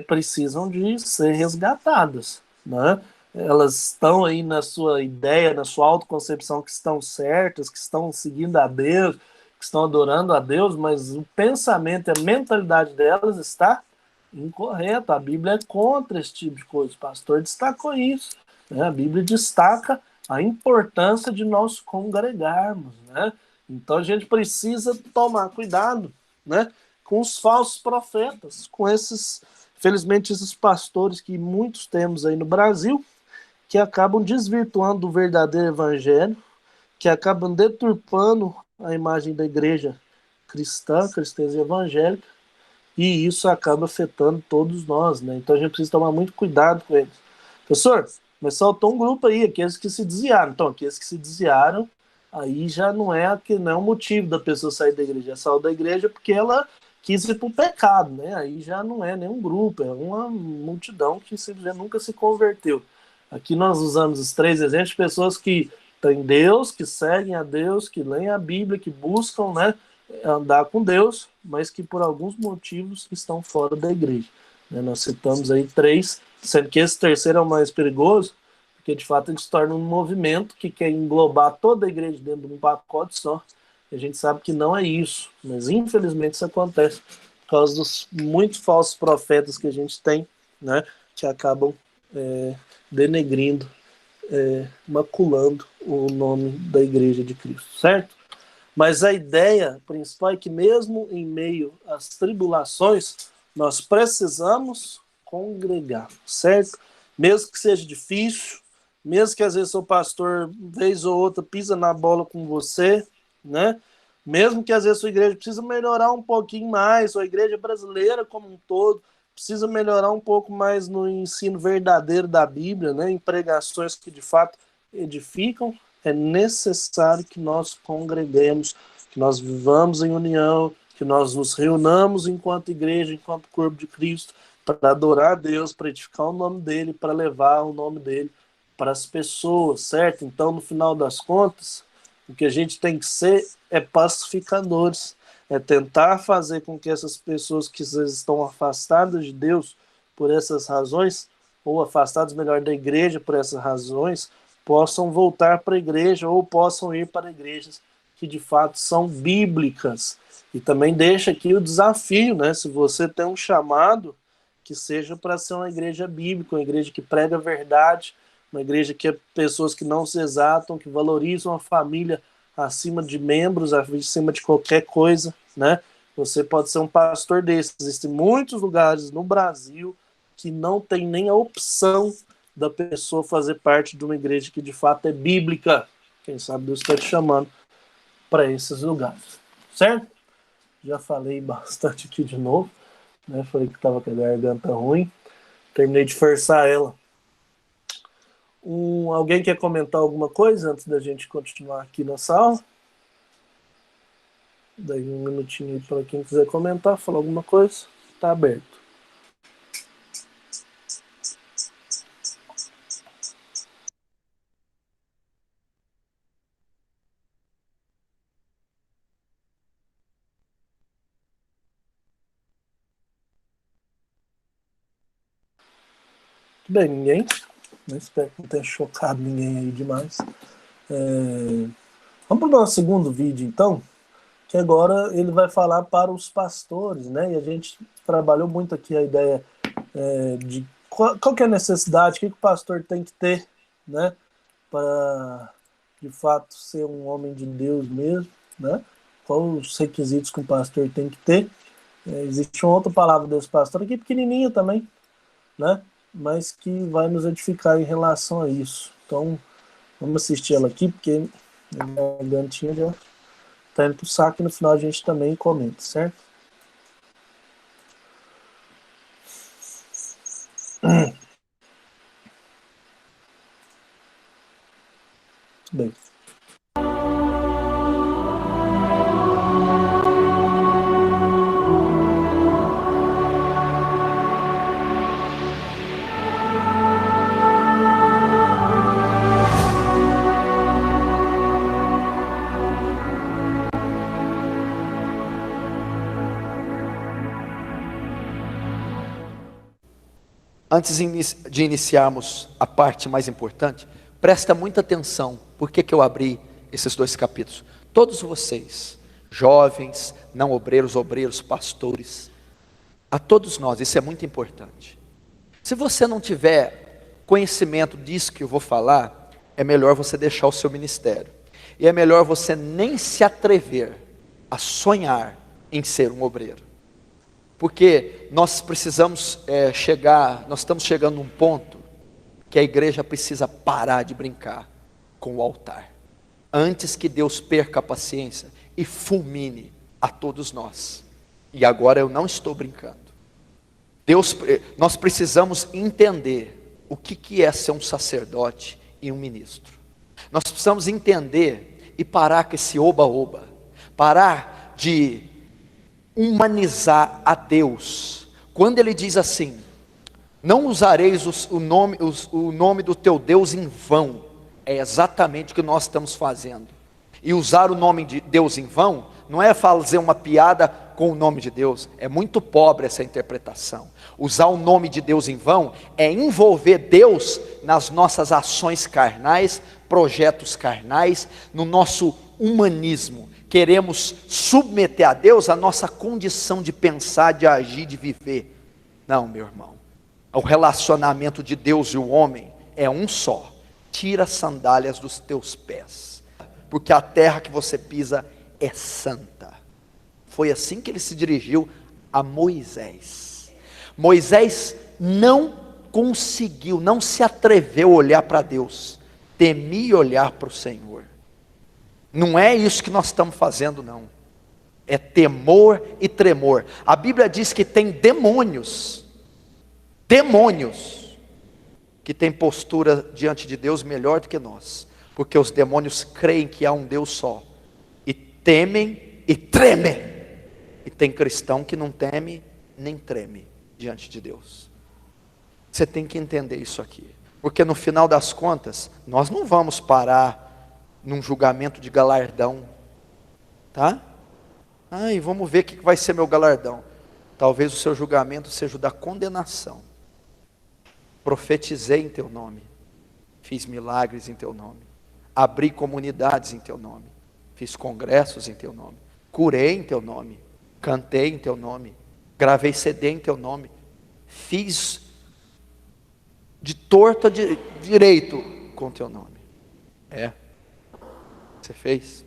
[SPEAKER 1] precisam de ser resgatadas, né? Elas estão aí na sua ideia, na sua autoconcepção que estão certas, que estão seguindo a Deus, que estão adorando a Deus, mas o pensamento, a mentalidade delas está incorreta. A Bíblia é contra esse tipo de coisa. O pastor destacou isso, né? A Bíblia destaca a importância de nós congregarmos, né? Então a gente precisa tomar cuidado, né, com os falsos profetas, com esses, felizmente, esses pastores que muitos temos aí no Brasil, que acabam desvirtuando o verdadeiro evangelho, que acabam deturpando a imagem da igreja cristã, cristã e evangélica, e isso acaba afetando todos nós, né? Então a gente precisa tomar muito cuidado com eles. Professor, mas saltou um grupo aí, aqueles que se desviaram. Então, aqueles que se desviaram, aí já não é o motivo da pessoa sair da igreja. Ela saiu da igreja porque ela quis ir para o pecado, né? Aí já não é nenhum grupo, é uma multidão que simplesmente nunca se converteu. Aqui nós usamos os 3 exemplos de pessoas que têm Deus, que seguem a Deus, que leem a Bíblia, que buscam, né, andar com Deus, mas que por alguns motivos estão fora da igreja. Nós citamos aí 3, sendo que esse terceiro é o mais perigoso, porque de fato ele se torna um movimento que quer englobar toda a igreja dentro de um pacote só. E a gente sabe que não é isso, mas infelizmente isso acontece por causa dos muitos falsos profetas que a gente tem, né, que acabam denegrindo, maculando o nome da igreja de Cristo, certo? Mas a ideia principal é que mesmo em meio às tribulações, nós precisamos congregar, certo? Mesmo que seja difícil, mesmo que às vezes o pastor, vez ou outra, pisa na bola com você, né? Mesmo que às vezes a sua igreja precisa melhorar um pouquinho mais, ou a igreja brasileira como um todo precisa melhorar um pouco mais no ensino verdadeiro da Bíblia, né? Em pregações que de fato edificam, é necessário que nós congreguemos, que nós vivamos em união, que nós nos reunamos enquanto igreja, enquanto corpo de Cristo, para adorar a Deus, para edificar o nome dele, para levar o nome dele para as pessoas, certo? Então, no final das contas, o que a gente tem que ser é pacificadores, é tentar fazer com que essas pessoas que estão afastadas de Deus por essas razões, ou afastados melhor da igreja por essas razões, possam voltar para a igreja ou possam ir para igrejas que de fato são bíblicas. E também deixa aqui o desafio, né? Se você tem um chamado, que seja para ser uma igreja bíblica, uma igreja que prega a verdade, uma igreja que é pessoas que não se exaltam, que valorizam a família acima de membros, acima de qualquer coisa, né? Você pode ser um pastor desses. Existem muitos lugares no Brasil que não tem nem a opção da pessoa fazer parte de uma igreja que de fato é bíblica. Quem sabe Deus está te chamando para esses lugares, certo? Já falei bastante aqui de novo, né? Falei que estava com a garganta ruim, terminei de forçar ela. Alguém quer comentar alguma coisa antes da gente continuar aqui na sala? Daí um minutinho aí para quem quiser comentar, falar alguma coisa, está aberto. Bem, ninguém. Espero que não tenha chocado ninguém aí demais. Vamos para o nosso segundo vídeo, então, que agora ele vai falar para os pastores, né? E a gente trabalhou muito aqui a ideia de qual que é a necessidade, o que o pastor tem que ter, né? Para, de fato, ser um homem de Deus mesmo, né? Quais os requisitos que o pastor tem que ter. Existe uma outra palavra desse pastor aqui, pequenininha também, né? Mas que vai nos edificar em relação a isso. Então, vamos assistir ela aqui, porque a gargantinha já tá indo pro saco e no final a gente também comenta, certo? Bem.
[SPEAKER 2] Antes de iniciarmos a parte mais importante, presta muita atenção. Por que eu abri esses 2 capítulos? Todos vocês, jovens, não obreiros, obreiros, pastores, a todos nós, isso é muito importante. Se você não tiver conhecimento disso que eu vou falar, é melhor você deixar o seu ministério. E é melhor você nem se atrever a sonhar em ser um obreiro. Porque nós precisamos nós estamos chegando num ponto que a igreja precisa parar de brincar com o altar. Antes que Deus perca a paciência e fulmine a todos nós. E agora eu não estou brincando. Nós precisamos entender o que é ser um sacerdote e um ministro. Nós precisamos entender e parar com esse oba-oba. Parar de humanizar a Deus. Quando ele diz assim, não usareis o nome do teu Deus em vão. É exatamente o que nós estamos fazendo. E usar o nome de Deus em vão, não é fazer uma piada com o nome de Deus. É muito pobre essa interpretação. Usar o nome de Deus em vão é envolver Deus nas nossas ações carnais, projetos carnais, no nosso humanismo. Queremos submeter a Deus a nossa condição de pensar, de agir, de viver. Não, meu irmão. O relacionamento de Deus e o homem é um só. Tira as sandálias dos teus pés, porque a terra que você pisa é santa. Foi assim que ele se dirigiu a Moisés. Moisés não conseguiu, não se atreveu a olhar para Deus, temia olhar para o Senhor. Não é isso que nós estamos fazendo, não. É temor e tremor. A Bíblia diz que tem demônios que têm postura diante de Deus melhor do que nós, porque os demônios creem que há um Deus só, e temem e tremem. E tem cristão que não teme nem treme diante de Deus. Você tem que entender isso aqui, porque no final das contas, nós não vamos parar num julgamento de galardão, tá? E vamos ver o que vai ser meu galardão. Talvez o seu julgamento seja o da condenação. Profetizei em teu nome, fiz milagres em teu nome, abri comunidades em teu nome, fiz congressos em teu nome, curei em teu nome, cantei em teu nome, gravei CD em teu nome, fiz de torto a direito com teu nome. Você fez?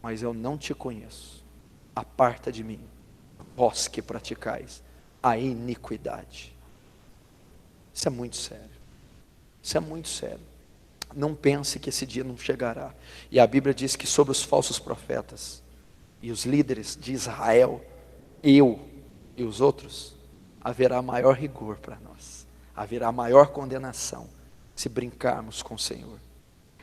[SPEAKER 2] Mas eu não te conheço. Aparta de mim, vós que praticais a iniquidade. Isso é muito sério. Isso é muito sério. Não pense que esse dia não chegará. E a Bíblia diz que sobre os falsos profetas e os líderes de Israel, eu e os outros, haverá maior rigor para nós. Haverá maior condenação se brincarmos com o Senhor.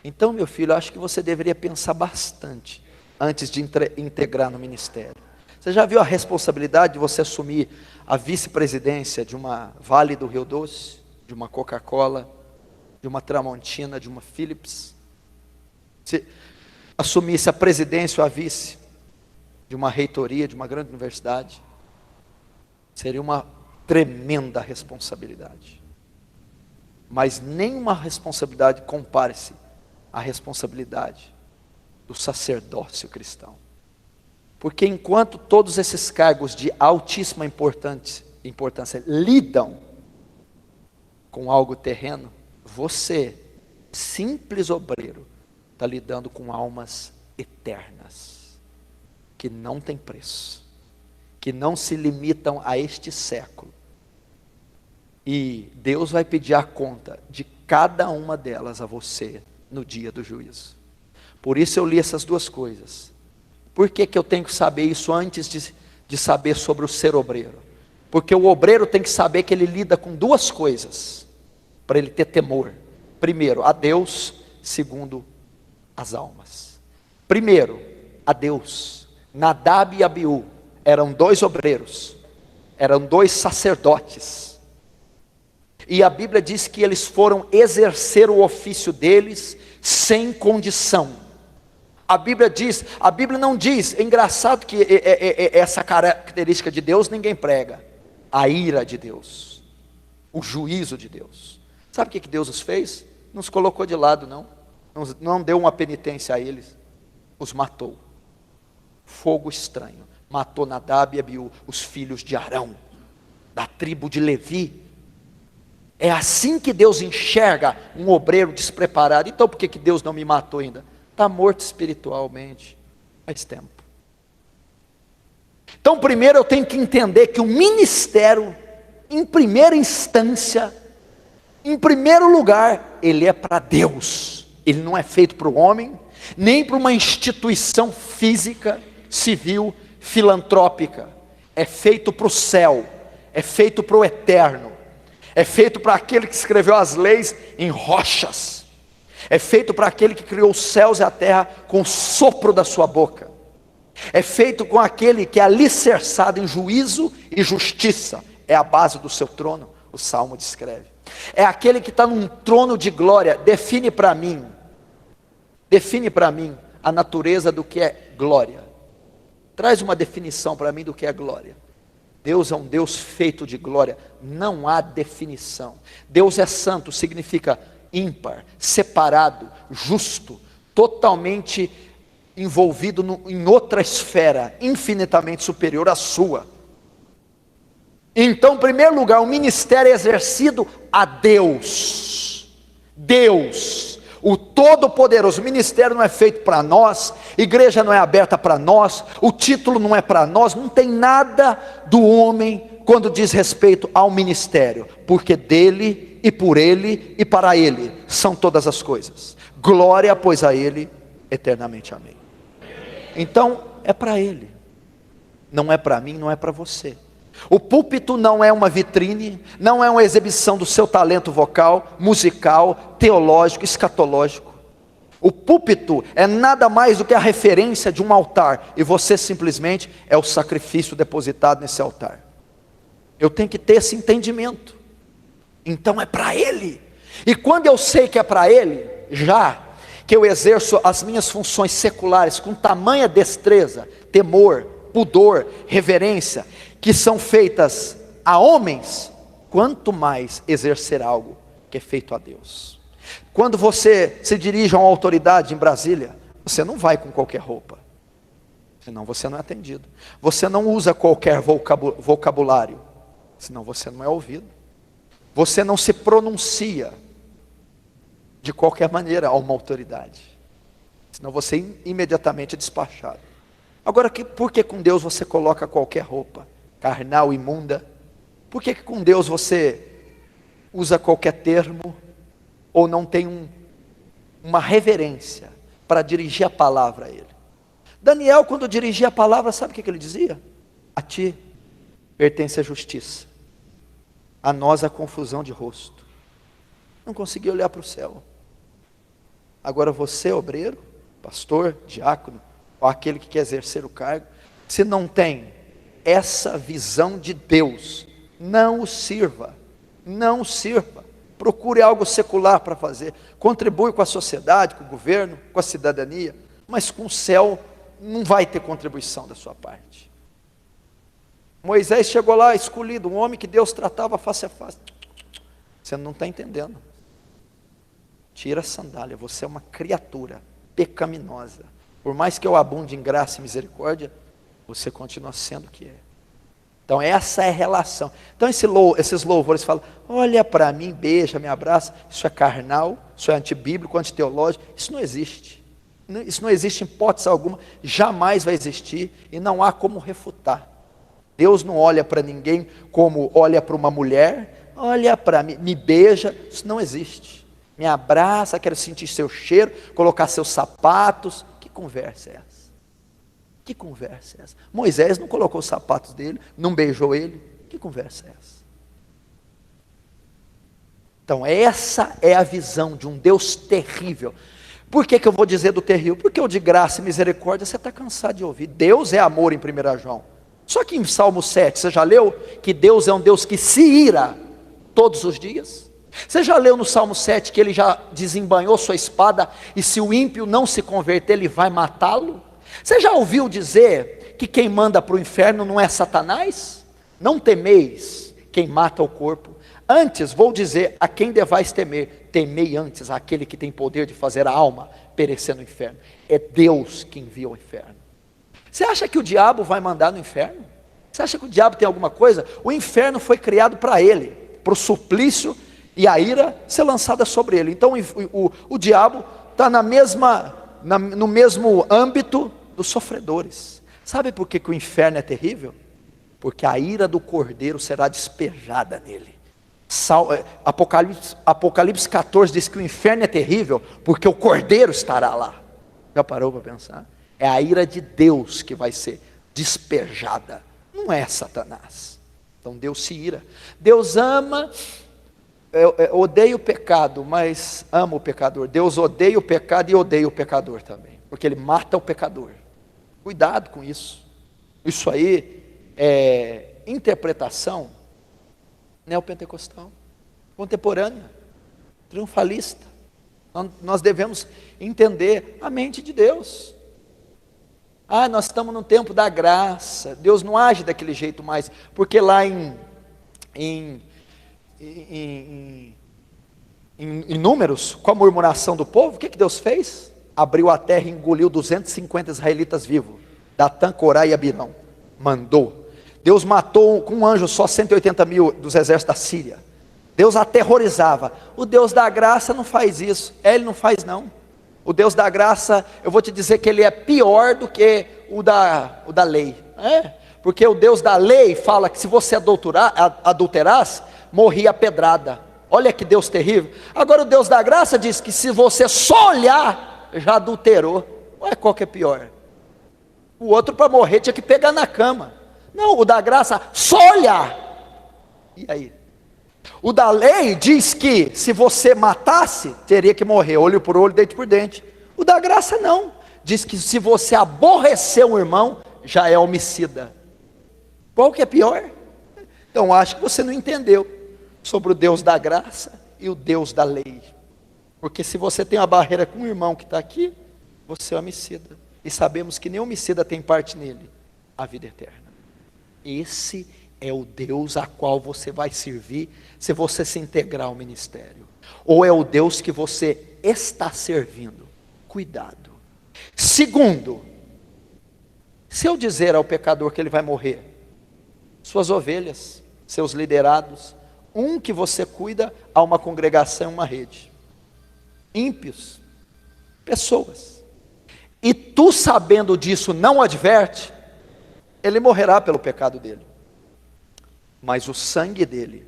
[SPEAKER 2] Então, meu filho, eu acho que você deveria pensar bastante antes de integrar no ministério. Você já viu a responsabilidade de você assumir a vice-presidência de uma Vale do Rio Doce, de uma Coca-Cola, de uma Tramontina, de uma Philips? Se assumisse a presidência ou a vice de uma reitoria, de uma grande universidade, seria uma tremenda responsabilidade. Mas nenhuma responsabilidade compare-se à responsabilidade do sacerdócio cristão. Porque enquanto todos esses cargos de altíssima importância lidam com algo terreno, você, simples obreiro, está lidando com almas eternas, que não têm preço, que não se limitam a este século. E Deus vai pedir a conta de cada uma delas a você no dia do juízo. Por isso eu li essas duas coisas. Por que eu tenho que saber isso antes de saber sobre o ser obreiro? Porque o obreiro tem que saber que ele lida com duas coisas, para ele ter temor. Primeiro, a Deus. Segundo, as almas. Primeiro, a Deus. Nadab e Abiú eram dois obreiros, eram dois sacerdotes. E a Bíblia diz que eles foram exercer o ofício deles sem condição. A Bíblia não diz, é engraçado que essa característica de Deus ninguém prega, a ira de Deus. o juízo de Deus. Sabe o que Deus os fez? Não os colocou de lado, não deu uma penitência a eles, os matou. Fogo estranho, matou Nadab e Abiú, os filhos de Arão, da tribo de Levi. É assim que Deus enxerga um obreiro despreparado. Então por que Deus não me matou ainda? Está morto espiritualmente, faz tempo. Então primeiro eu tenho que entender que o ministério, em primeira instância, em primeiro lugar, ele é para Deus. Ele não é feito para o homem, nem para uma instituição física, civil, filantrópica. É feito para o céu, é feito para o eterno, é feito para aquele que escreveu as leis em rochas, é feito para aquele que criou os céus e a terra com o sopro da sua boca, é feito com aquele que é alicerçado em juízo e justiça, é a base do seu trono, o Salmo descreve. É aquele que está num trono de glória. Define para mim a natureza do que é glória. Traz uma definição para mim do que é glória. Deus é um Deus feito de glória, não há definição. Deus é santo, significa ímpar, separado, justo, totalmente envolvido em outra esfera, infinitamente superior à sua. Então, em primeiro lugar, o ministério é exercido a Deus. Deus, o Todo-Poderoso. O ministério não é feito para nós, igreja não é aberta para nós, o título não é para nós, não tem nada do homem quando diz respeito ao ministério, porque dele e por ele e para ele são todas as coisas. Glória, pois, a ele eternamente, amém. Então, é para ele, não é para mim, não é para você. O púlpito não é uma vitrine, não é uma exibição do seu talento vocal, musical, teológico, escatológico. O púlpito é nada mais do que a referência de um altar, e você simplesmente é o sacrifício depositado nesse altar. Eu tenho que ter esse entendimento. Então é para ele. E quando eu sei que é para ele, já que eu exerço as minhas funções seculares com tamanha destreza, temor, pudor, reverência, que são feitas a homens, quanto mais exercer algo que é feito a Deus. Quando você se dirige a uma autoridade em Brasília, você não vai com qualquer roupa, senão você não é atendido. Você não usa qualquer vocabulário, senão você não é ouvido. Você não se pronuncia de qualquer maneira a uma autoridade, senão você imediatamente é despachado. Agora, por que com Deus você coloca qualquer roupa carnal, imunda? Por que com Deus você usa qualquer termo, ou não tem uma reverência para dirigir a palavra a ele? Daniel, quando dirigia a palavra, sabe o que ele dizia? A ti pertence a justiça, a nós a confusão de rosto. Não conseguia olhar para o céu. Agora você, obreiro, pastor, diácono, ou aquele que quer exercer o cargo, se não tem essa visão de Deus, não o sirva, não o sirva. Procure algo secular para fazer, contribui com a sociedade, com o governo, com a cidadania, mas com o céu não vai ter contribuição da sua parte. Moisés chegou lá escolhido, um homem que Deus tratava face a face. Você não está entendendo. Tira a sandália, você é uma criatura pecaminosa. Por mais que eu abunde em graça e misericórdia, você continua sendo o que é. Então essa é a relação. Então esses louvores falam, olha para mim, beija, me abraça. Isso é carnal, isso é antibíblico, antiteológico. Isso não existe. Isso não existe em hipótese alguma, jamais vai existir e não há como refutar. Deus não olha para ninguém como olha para uma mulher, olha para mim, me beija, isso não existe. Me abraça, quero sentir seu cheiro, colocar seus sapatos. Que conversa é essa? Que conversa é essa? Moisés não colocou os sapatos dele, não beijou ele. Que conversa é essa? Então essa é a visão de um Deus terrível. Por que eu vou dizer do terrível? Porque o de graça e misericórdia você está cansado de ouvir. Deus é amor em 1 João. Só que em Salmo 7, você já leu que Deus é um Deus que se ira todos os dias? Você já leu no Salmo 7 que ele já desembanhou sua espada e se o ímpio não se converter, ele vai matá-lo? Você já ouviu dizer que quem manda para o inferno não é Satanás? Não temeis quem mata o corpo,
[SPEAKER 3] Antes vou dizer a quem devais temer, temei antes aquele que tem poder de fazer a alma perecer no inferno. É Deus que envia o inferno. Você acha que o diabo vai mandar no inferno? Você acha que o diabo tem alguma coisa? O inferno foi criado para ele, para o suplício e a ira ser lançada sobre ele. Então o diabo está no mesmo âmbito dos sofredores. Sabe por que o inferno é terrível? Porque a ira do cordeiro será despejada nele. Apocalipse 14 diz que o inferno é terrível porque o cordeiro estará lá. Já parou para pensar? É a ira de Deus que vai ser despejada, não é Satanás. Então Deus se ira. Deus ama, odeia o pecado, mas ama o pecador. Deus odeia o pecado e odeia o pecador também, porque Ele mata o pecador. Cuidado com isso. Isso aí é interpretação neopentecostal, contemporânea, triunfalista. Nós devemos entender a mente de Deus. Nós estamos no tempo da graça, Deus não age daquele jeito mais, porque lá em Números, com a murmuração do povo, o que Deus fez? Abriu a terra e engoliu 250 israelitas vivos, Datã, Corá e Abirão, mandou. Deus matou com um anjo só 180 mil dos exércitos da Síria. Deus aterrorizava. O Deus da graça não faz isso. Ele não faz não. O Deus da graça, eu vou te dizer que ele é pior do que o da lei. Porque o Deus da lei fala que se você adulterasse, morria a pedrada. Olha que Deus terrível. Agora o Deus da graça diz que se você só olhar, já adulterou. Qual que é pior? O outro para morrer tinha que pegar na cama. Não, o da graça, só olhar. E aí? O da lei diz que se você matasse, teria que morrer, olho por olho, dente por dente. O da graça não. Diz que se você aborrecer um irmão, já é homicida. Qual que é pior? Então acho que você não entendeu sobre o Deus da graça e o Deus da lei. Porque se você tem uma barreira com um irmão que está aqui, você é homicida. E sabemos que nem homicida tem parte nele, a vida eterna. Esse é o Deus a qual você vai servir se você se integrar ao ministério. Ou é o Deus que você está servindo? Cuidado. Segundo, se eu dizer ao pecador que ele vai morrer, suas ovelhas, seus liderados, que você cuida a uma congregação, uma rede. Ímpios, pessoas. E tu sabendo disso não adverte, ele morrerá pelo pecado dele. Mas o sangue dele,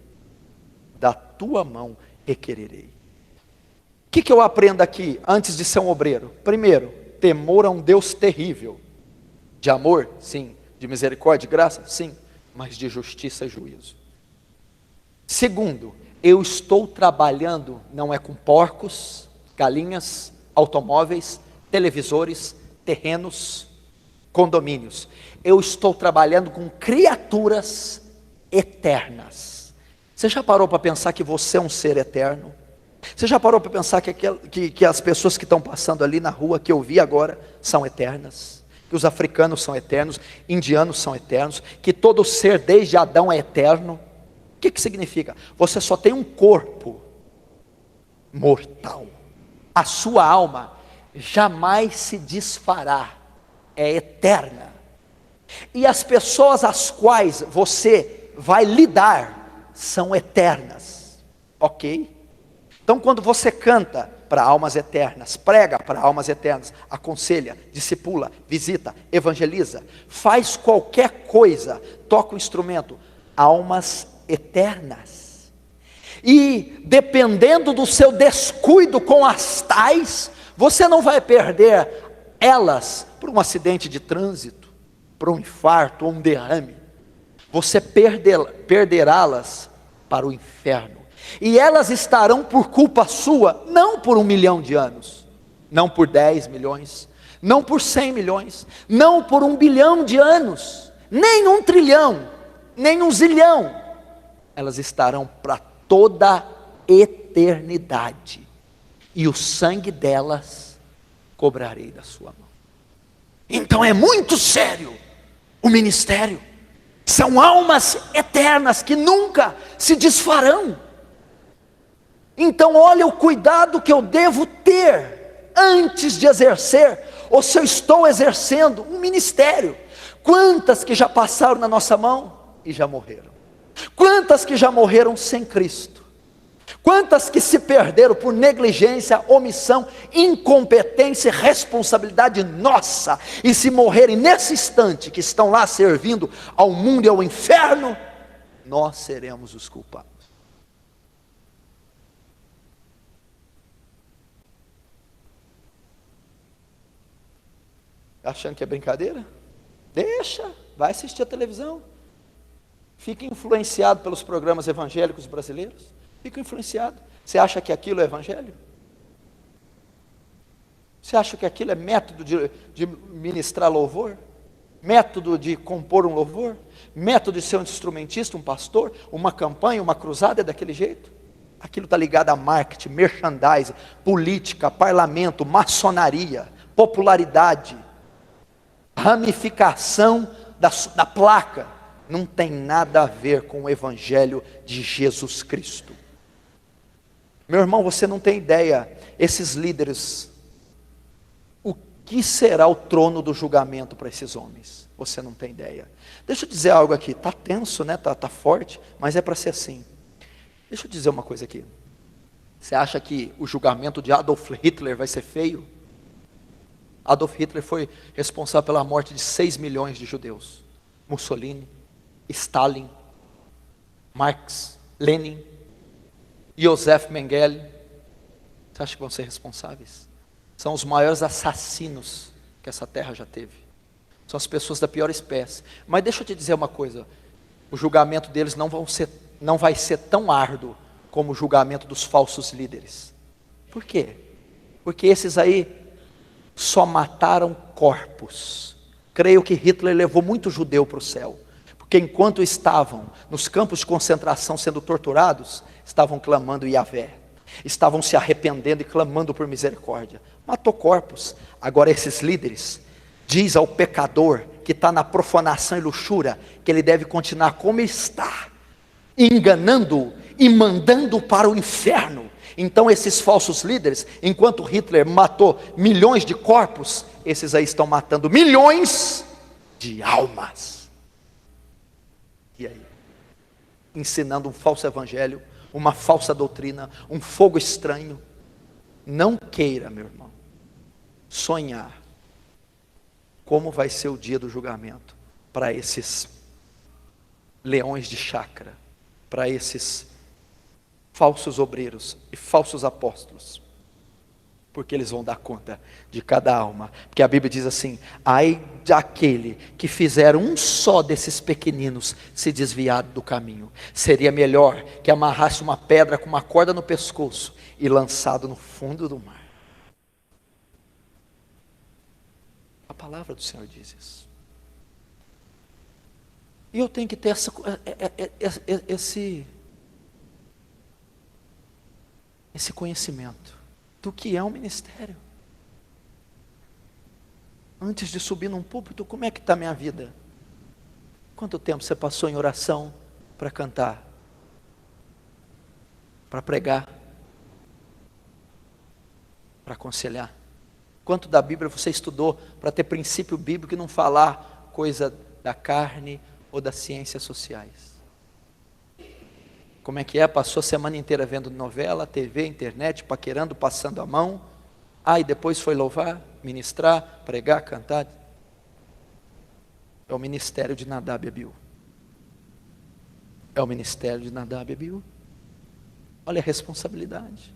[SPEAKER 3] da tua mão requererei. O que eu aprendo aqui, antes de ser um obreiro? Primeiro, temor a um Deus terrível. De amor, sim. De misericórdia e graça, sim. Mas de justiça e juízo. Segundo, eu estou trabalhando, não é com porcos, galinhas, automóveis, televisores, terrenos, condomínios. Eu estou trabalhando com criaturas eternas. Você já parou para pensar que você é um ser eterno? Você já parou para pensar que as pessoas que estão passando ali na rua, que eu vi agora, são eternas? Que os africanos são eternos, indianos são eternos, que todo ser desde Adão é eterno? O que significa? Você só tem um corpo mortal. A sua alma jamais se desfará, é eterna. E as pessoas às quais você vai lidar são eternas, ok? Então quando você canta para almas eternas, prega para almas eternas, aconselha, discipula, visita, evangeliza, faz qualquer coisa, toca um instrumento, almas eternas. E dependendo do seu descuido com as tais, você não vai perder elas por um acidente de trânsito, por um infarto ou um derrame. Você perderá-las para o inferno. E elas estarão por culpa sua, não por 1 milhão de anos, não por 10 milhões, não por 100 milhões, não por 1 bilhão de anos, nem 1 trilhão, nem 1 zilhão. Elas estarão para toda a eternidade. E o sangue delas cobrarei da sua mão. Então é muito sério o ministério. São almas eternas que nunca se desfarão. Então olha o cuidado que eu devo ter antes de exercer, ou se eu estou exercendo um ministério. Quantas que já passaram na nossa mão e já morreram? Quantas que já morreram sem Cristo? Quantas que se perderam por negligência, omissão, incompetência e responsabilidade nossa, e se morrerem nesse instante que estão lá servindo ao mundo e ao inferno, nós seremos os culpados. Achando que é brincadeira? Deixa, vai assistir a televisão. Fica influenciado pelos programas evangélicos brasileiros. Fica influenciado. Você acha que aquilo é evangelho? Você acha que aquilo é método de ministrar louvor? Método de compor um louvor? Método de ser um instrumentista, um pastor? Uma campanha, uma cruzada é daquele jeito? Aquilo está ligado a marketing, merchandising, política, parlamento, maçonaria, popularidade, ramificação da placa. Não tem nada a ver com o evangelho de Jesus Cristo. Meu irmão, você não tem ideia, esses líderes, o que será o trono do julgamento para esses homens? Você não tem ideia. Deixa eu dizer algo aqui, está tenso, né? Tá forte, mas é para ser assim. Deixa eu dizer uma coisa aqui. Você acha que o julgamento de Adolf Hitler vai ser feio? Adolf Hitler foi responsável pela morte de 6 milhões de judeus. Mussolini, Stalin, Marx, Lenin, Joseph Mengele. Você acha que vão ser responsáveis? São os maiores assassinos que essa terra já teve. São as pessoas da pior espécie. Mas deixa eu te dizer uma coisa. O julgamento deles não vai ser tão árduo como o julgamento dos falsos líderes. Por quê? Porque esses aí só mataram corpos. Creio que Hitler levou muito judeu para o céu. Porque enquanto estavam nos campos de concentração sendo torturados, estavam clamando Yahvé, estavam se arrependendo e clamando por misericórdia. Matou corpos. Agora esses líderes, diz ao pecador que está na profanação e luxúria, que ele deve continuar como está, enganando-o e mandando para o inferno. Então esses falsos líderes, enquanto Hitler matou milhões de corpos, esses aí estão matando milhões de almas. E aí? Ensinando um falso evangelho, uma falsa doutrina, um fogo estranho. Não queira, meu irmão, sonhar como vai ser o dia do julgamento para esses leões de chácara, para esses falsos obreiros e falsos apóstolos, porque eles vão dar conta de cada alma. Porque a Bíblia diz assim: ai daquele que fizer um só desses pequeninos se desviar do caminho. Seria melhor que amarrasse uma pedra com uma corda no pescoço e lançado no fundo do mar. A palavra do Senhor diz isso. E eu tenho que ter esse conhecimento do que é um ministério. Antes de subir num púlpito, como é que está a minha vida? Quanto tempo você passou em oração para cantar? Para pregar? Para aconselhar? Quanto da Bíblia você estudou para ter princípio bíblico e não falar coisa da carne ou das ciências sociais? Como é que é? Passou a semana inteira vendo novela, TV, internet, paquerando, passando a mão. E depois foi louvar, ministrar, pregar, cantar. É o ministério de Nadab e Abiú. É o ministério de Nadab e Abiú. Olha a responsabilidade.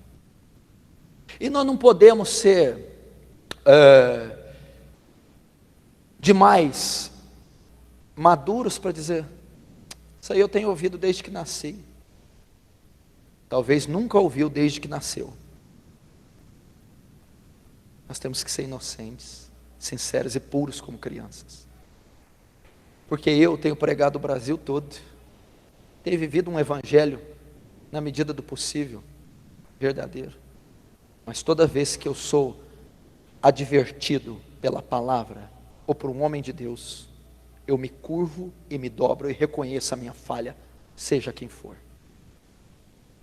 [SPEAKER 3] E nós não podemos ser demais maduros para dizer: isso aí eu tenho ouvido desde que nasci. Talvez nunca ouviu desde que nasceu. Nós temos que ser inocentes, sinceros e puros como crianças. Porque eu tenho pregado o Brasil todo, tenho vivido um evangelho na medida do possível, verdadeiro. Mas toda vez que eu sou advertido pela palavra ou por um homem de Deus, eu me curvo e me dobro e reconheço a minha falha, seja quem for.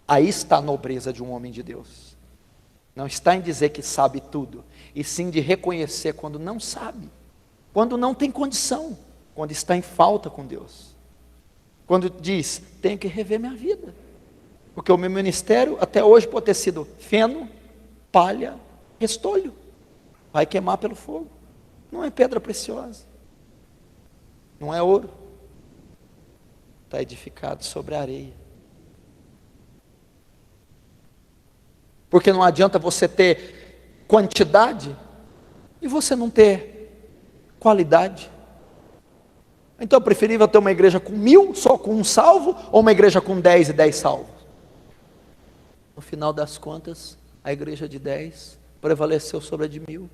[SPEAKER 3] Aí está a nobreza de um homem de Deus. Não está em dizer que sabe tudo, e sim de reconhecer quando não sabe, quando não tem condição, quando está em falta com Deus. Quando diz, tenho que rever minha vida, porque o meu ministério até hoje pode ter sido feno, palha, restolho, vai queimar pelo fogo, não é pedra preciosa, não é ouro, está edificado sobre a areia. Porque não adianta você ter quantidade e você não ter qualidade. Então é preferível ter uma igreja com 1000, só com um salvo, ou uma igreja com 10 e 10 salvos? No final das contas, a igreja de 10 prevaleceu sobre a de 1000,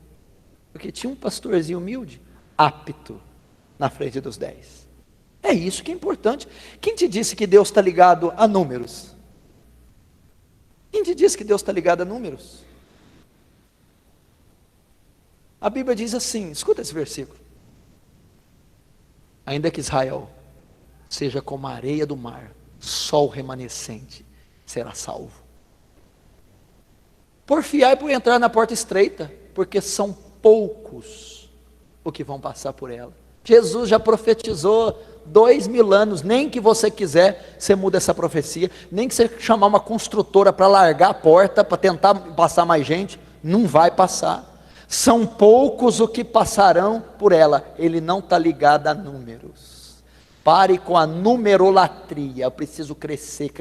[SPEAKER 3] porque tinha um pastorzinho humilde, apto, na frente dos 10. É isso que é importante. Quem te disse que Deus está ligado a números? Quem te disse que Deus está ligado a números? A Bíblia diz assim, escuta esse versículo: ainda que Israel seja como a areia do mar, só o remanescente será salvo. Porfiai por entrar na porta estreita, porque são poucos os que vão passar por ela. Jesus já profetizou 2000 anos, nem que você quiser, você muda essa profecia, nem que você chamar uma construtora para largar a porta, para tentar passar mais gente, não vai passar. São poucos os que passarão por ela. Ele não está ligado a números. Pare com a numerolatria. Eu preciso crescer,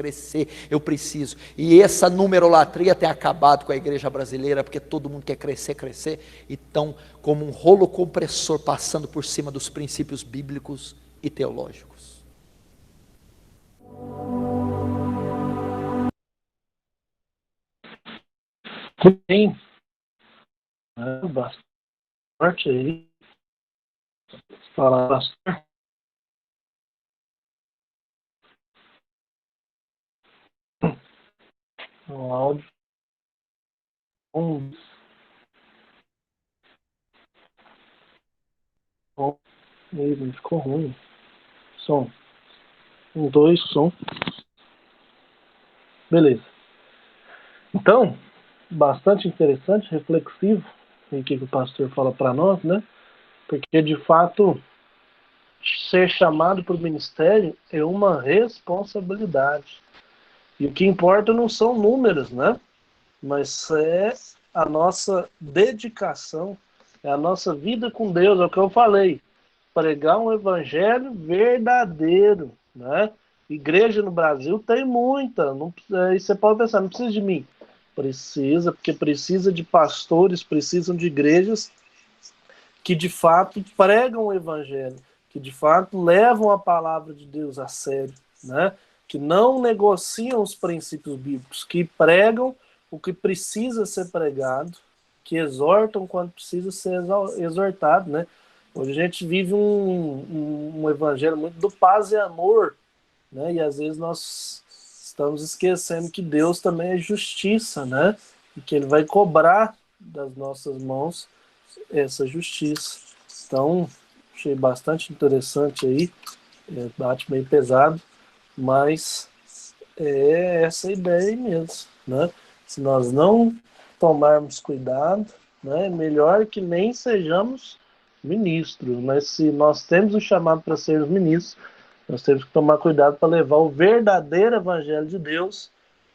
[SPEAKER 3] eu preciso. E essa numerolatria tem acabado com a igreja brasileira, porque todo mundo quer crescer, e estão como um rolo compressor passando por cima dos princípios bíblicos e teológicos.
[SPEAKER 1] Bem, bastante aí. Falar bastante. Um áudio. Ele ficou ruim. Som. 1, 2, som. Beleza. Então, bastante interessante, reflexivo, o que o pastor fala para nós, né? Porque, de fato, ser chamado para o ministério é uma responsabilidade. E o que importa não são números, né? Mas é a nossa dedicação, é a nossa vida com Deus, é o que eu falei. Pregar um evangelho verdadeiro, né? Igreja no Brasil tem muita, não, aí você pode pensar, não precisa de mim. Precisa, porque precisa de pastores, precisam de igrejas que de fato pregam o evangelho, que de fato levam a palavra de Deus a sério, né? Que não negociam os princípios bíblicos, que pregam o que precisa ser pregado, que exortam quando precisa ser exortado, né? Hoje a gente vive um evangelho muito do paz e amor, né? E às vezes nós estamos esquecendo que Deus também é justiça, né? E que Ele vai cobrar das nossas mãos essa justiça. Então, achei bastante interessante aí, bate meio pesado, mas é essa ideia aí mesmo, né? Se nós não tomarmos cuidado, né, é melhor que nem sejamos ministros, mas se nós temos o chamado para sermos ministros, nós temos que tomar cuidado para levar o verdadeiro evangelho de Deus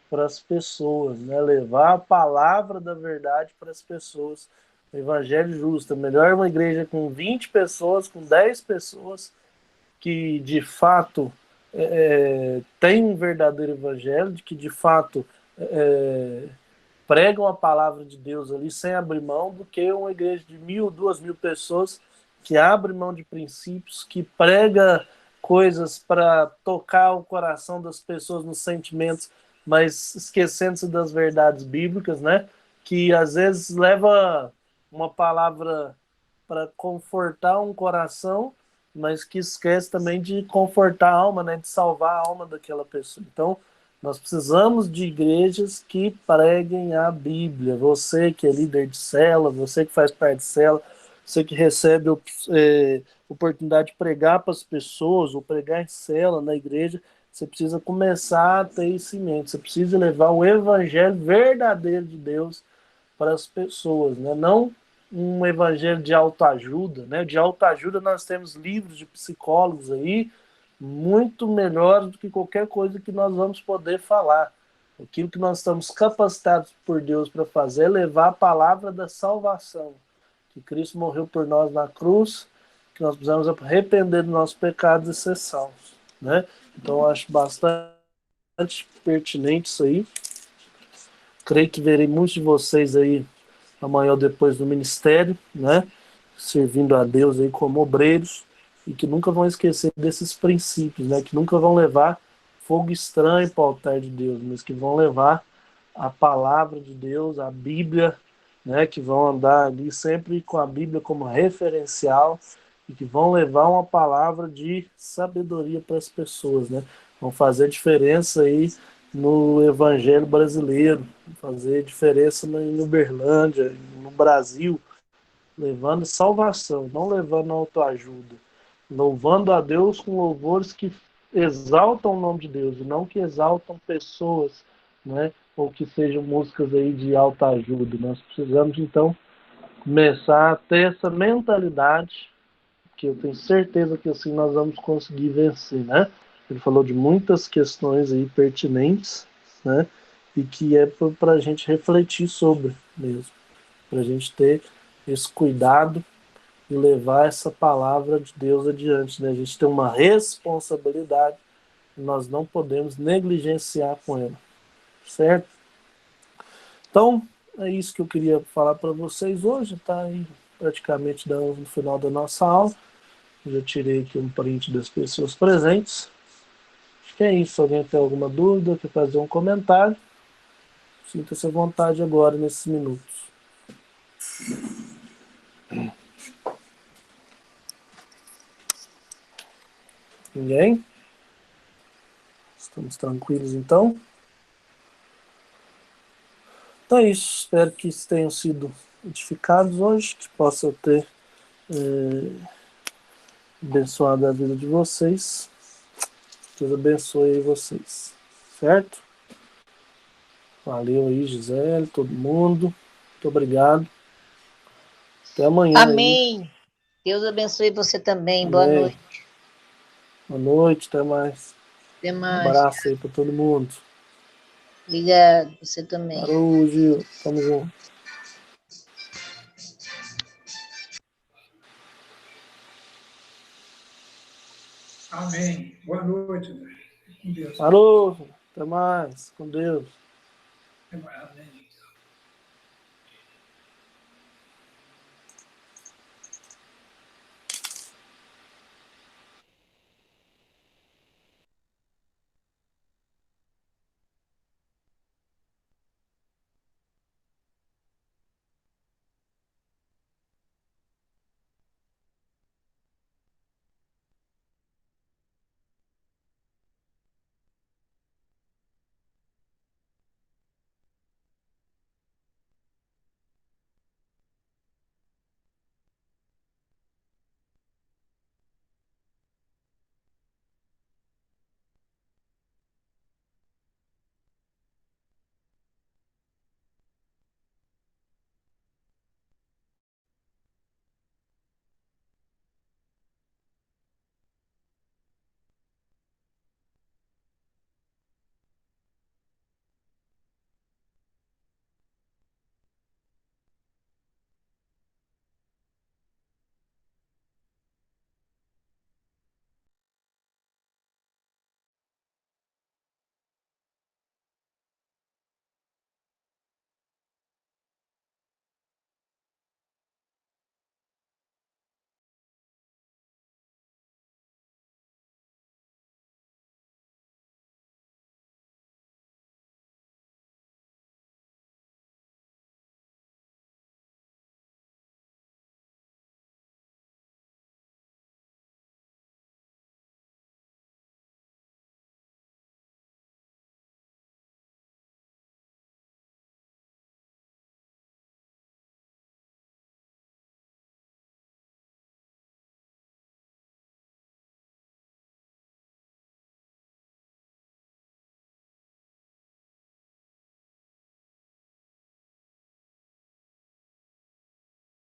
[SPEAKER 1] para as pessoas, né? Levar a palavra da verdade para as pessoas, o evangelho justo. É melhor uma igreja com 20 pessoas, com 10 pessoas, que de fato tem um verdadeiro evangelho, que de fato pregam a palavra de Deus ali sem abrir mão, do que uma igreja de 1000, 2000 pessoas que abre mão de princípios, que prega coisas para tocar o coração das pessoas nos sentimentos, mas esquecendo-se das verdades bíblicas, né? Que às vezes leva uma palavra para confortar um coração, mas que esquece também de confortar a alma, né? De salvar a alma daquela pessoa. Então, nós precisamos de igrejas que preguem a Bíblia. Você que é líder de célula, você que faz parte de célula, você que recebe oportunidade de pregar para as pessoas, ou pregar em célula na igreja, você precisa começar a ter isso em mente. Você precisa levar o evangelho verdadeiro de Deus para as pessoas, né? Não um evangelho de autoajuda, né? De autoajuda nós temos livros de psicólogos aí muito melhores do que qualquer coisa que nós vamos poder falar. Aquilo que nós estamos capacitados por Deus para fazer é levar a palavra da salvação, que Cristo morreu por nós na cruz, que nós precisamos arrepender dos nossos pecados e ser salvos, né? Então eu acho bastante pertinente isso aí. Creio que verei muitos de vocês aí amanhã ou depois do ministério, né? Servindo a Deus aí como obreiros e que nunca vão esquecer desses princípios, né? Que nunca vão levar fogo estranho para o altar de Deus, mas que vão levar a palavra de Deus, a Bíblia, né? Que vão andar ali sempre com a Bíblia como referencial e que vão levar uma palavra de sabedoria para as pessoas, né? Vão fazer diferença aí no evangelho brasileiro, fazer diferença em Uberlândia, no Brasil, levando salvação, não levando autoajuda, louvando a Deus com louvores que exaltam o nome de Deus e não que exaltam pessoas, né? Ou que sejam músicas aí de autoajuda. Nós precisamos então começar a ter essa mentalidade, que eu tenho certeza que assim nós vamos conseguir vencer, né? Ele falou de muitas questões aí pertinentes, né? E que é para a gente refletir sobre mesmo, para a gente ter esse cuidado e levar essa palavra de Deus adiante, né? A gente tem uma responsabilidade e nós não podemos negligenciar com ela, certo? Então, é isso que eu queria falar para vocês hoje, tá aí praticamente no final da nossa aula. Já tirei aqui um print das pessoas presentes. Acho que é isso. Alguém tem alguma dúvida, quer fazer um comentário? Sinta-se à vontade agora, nesses minutos. Ninguém? Estamos tranquilos, então? Então é isso. Espero que tenham sido edificados hoje, que possa ter abençoado a vida de vocês. Deus abençoe vocês. Certo? Valeu aí, Gisele, todo mundo. Muito obrigado. Até amanhã.
[SPEAKER 4] Amém.
[SPEAKER 1] Aí.
[SPEAKER 4] Deus abençoe você também. Boa
[SPEAKER 1] Amém.
[SPEAKER 4] noite.
[SPEAKER 1] Boa noite, até mais.
[SPEAKER 4] Até
[SPEAKER 1] Um
[SPEAKER 4] mais.
[SPEAKER 1] abraço aí para todo mundo.
[SPEAKER 4] Obrigado. Você também.
[SPEAKER 1] Parou, Gil. Tamo junto.
[SPEAKER 5] Amém. Boa noite. Com Deus.
[SPEAKER 1] Parou. Até mais. Com Deus.
[SPEAKER 5] Amém.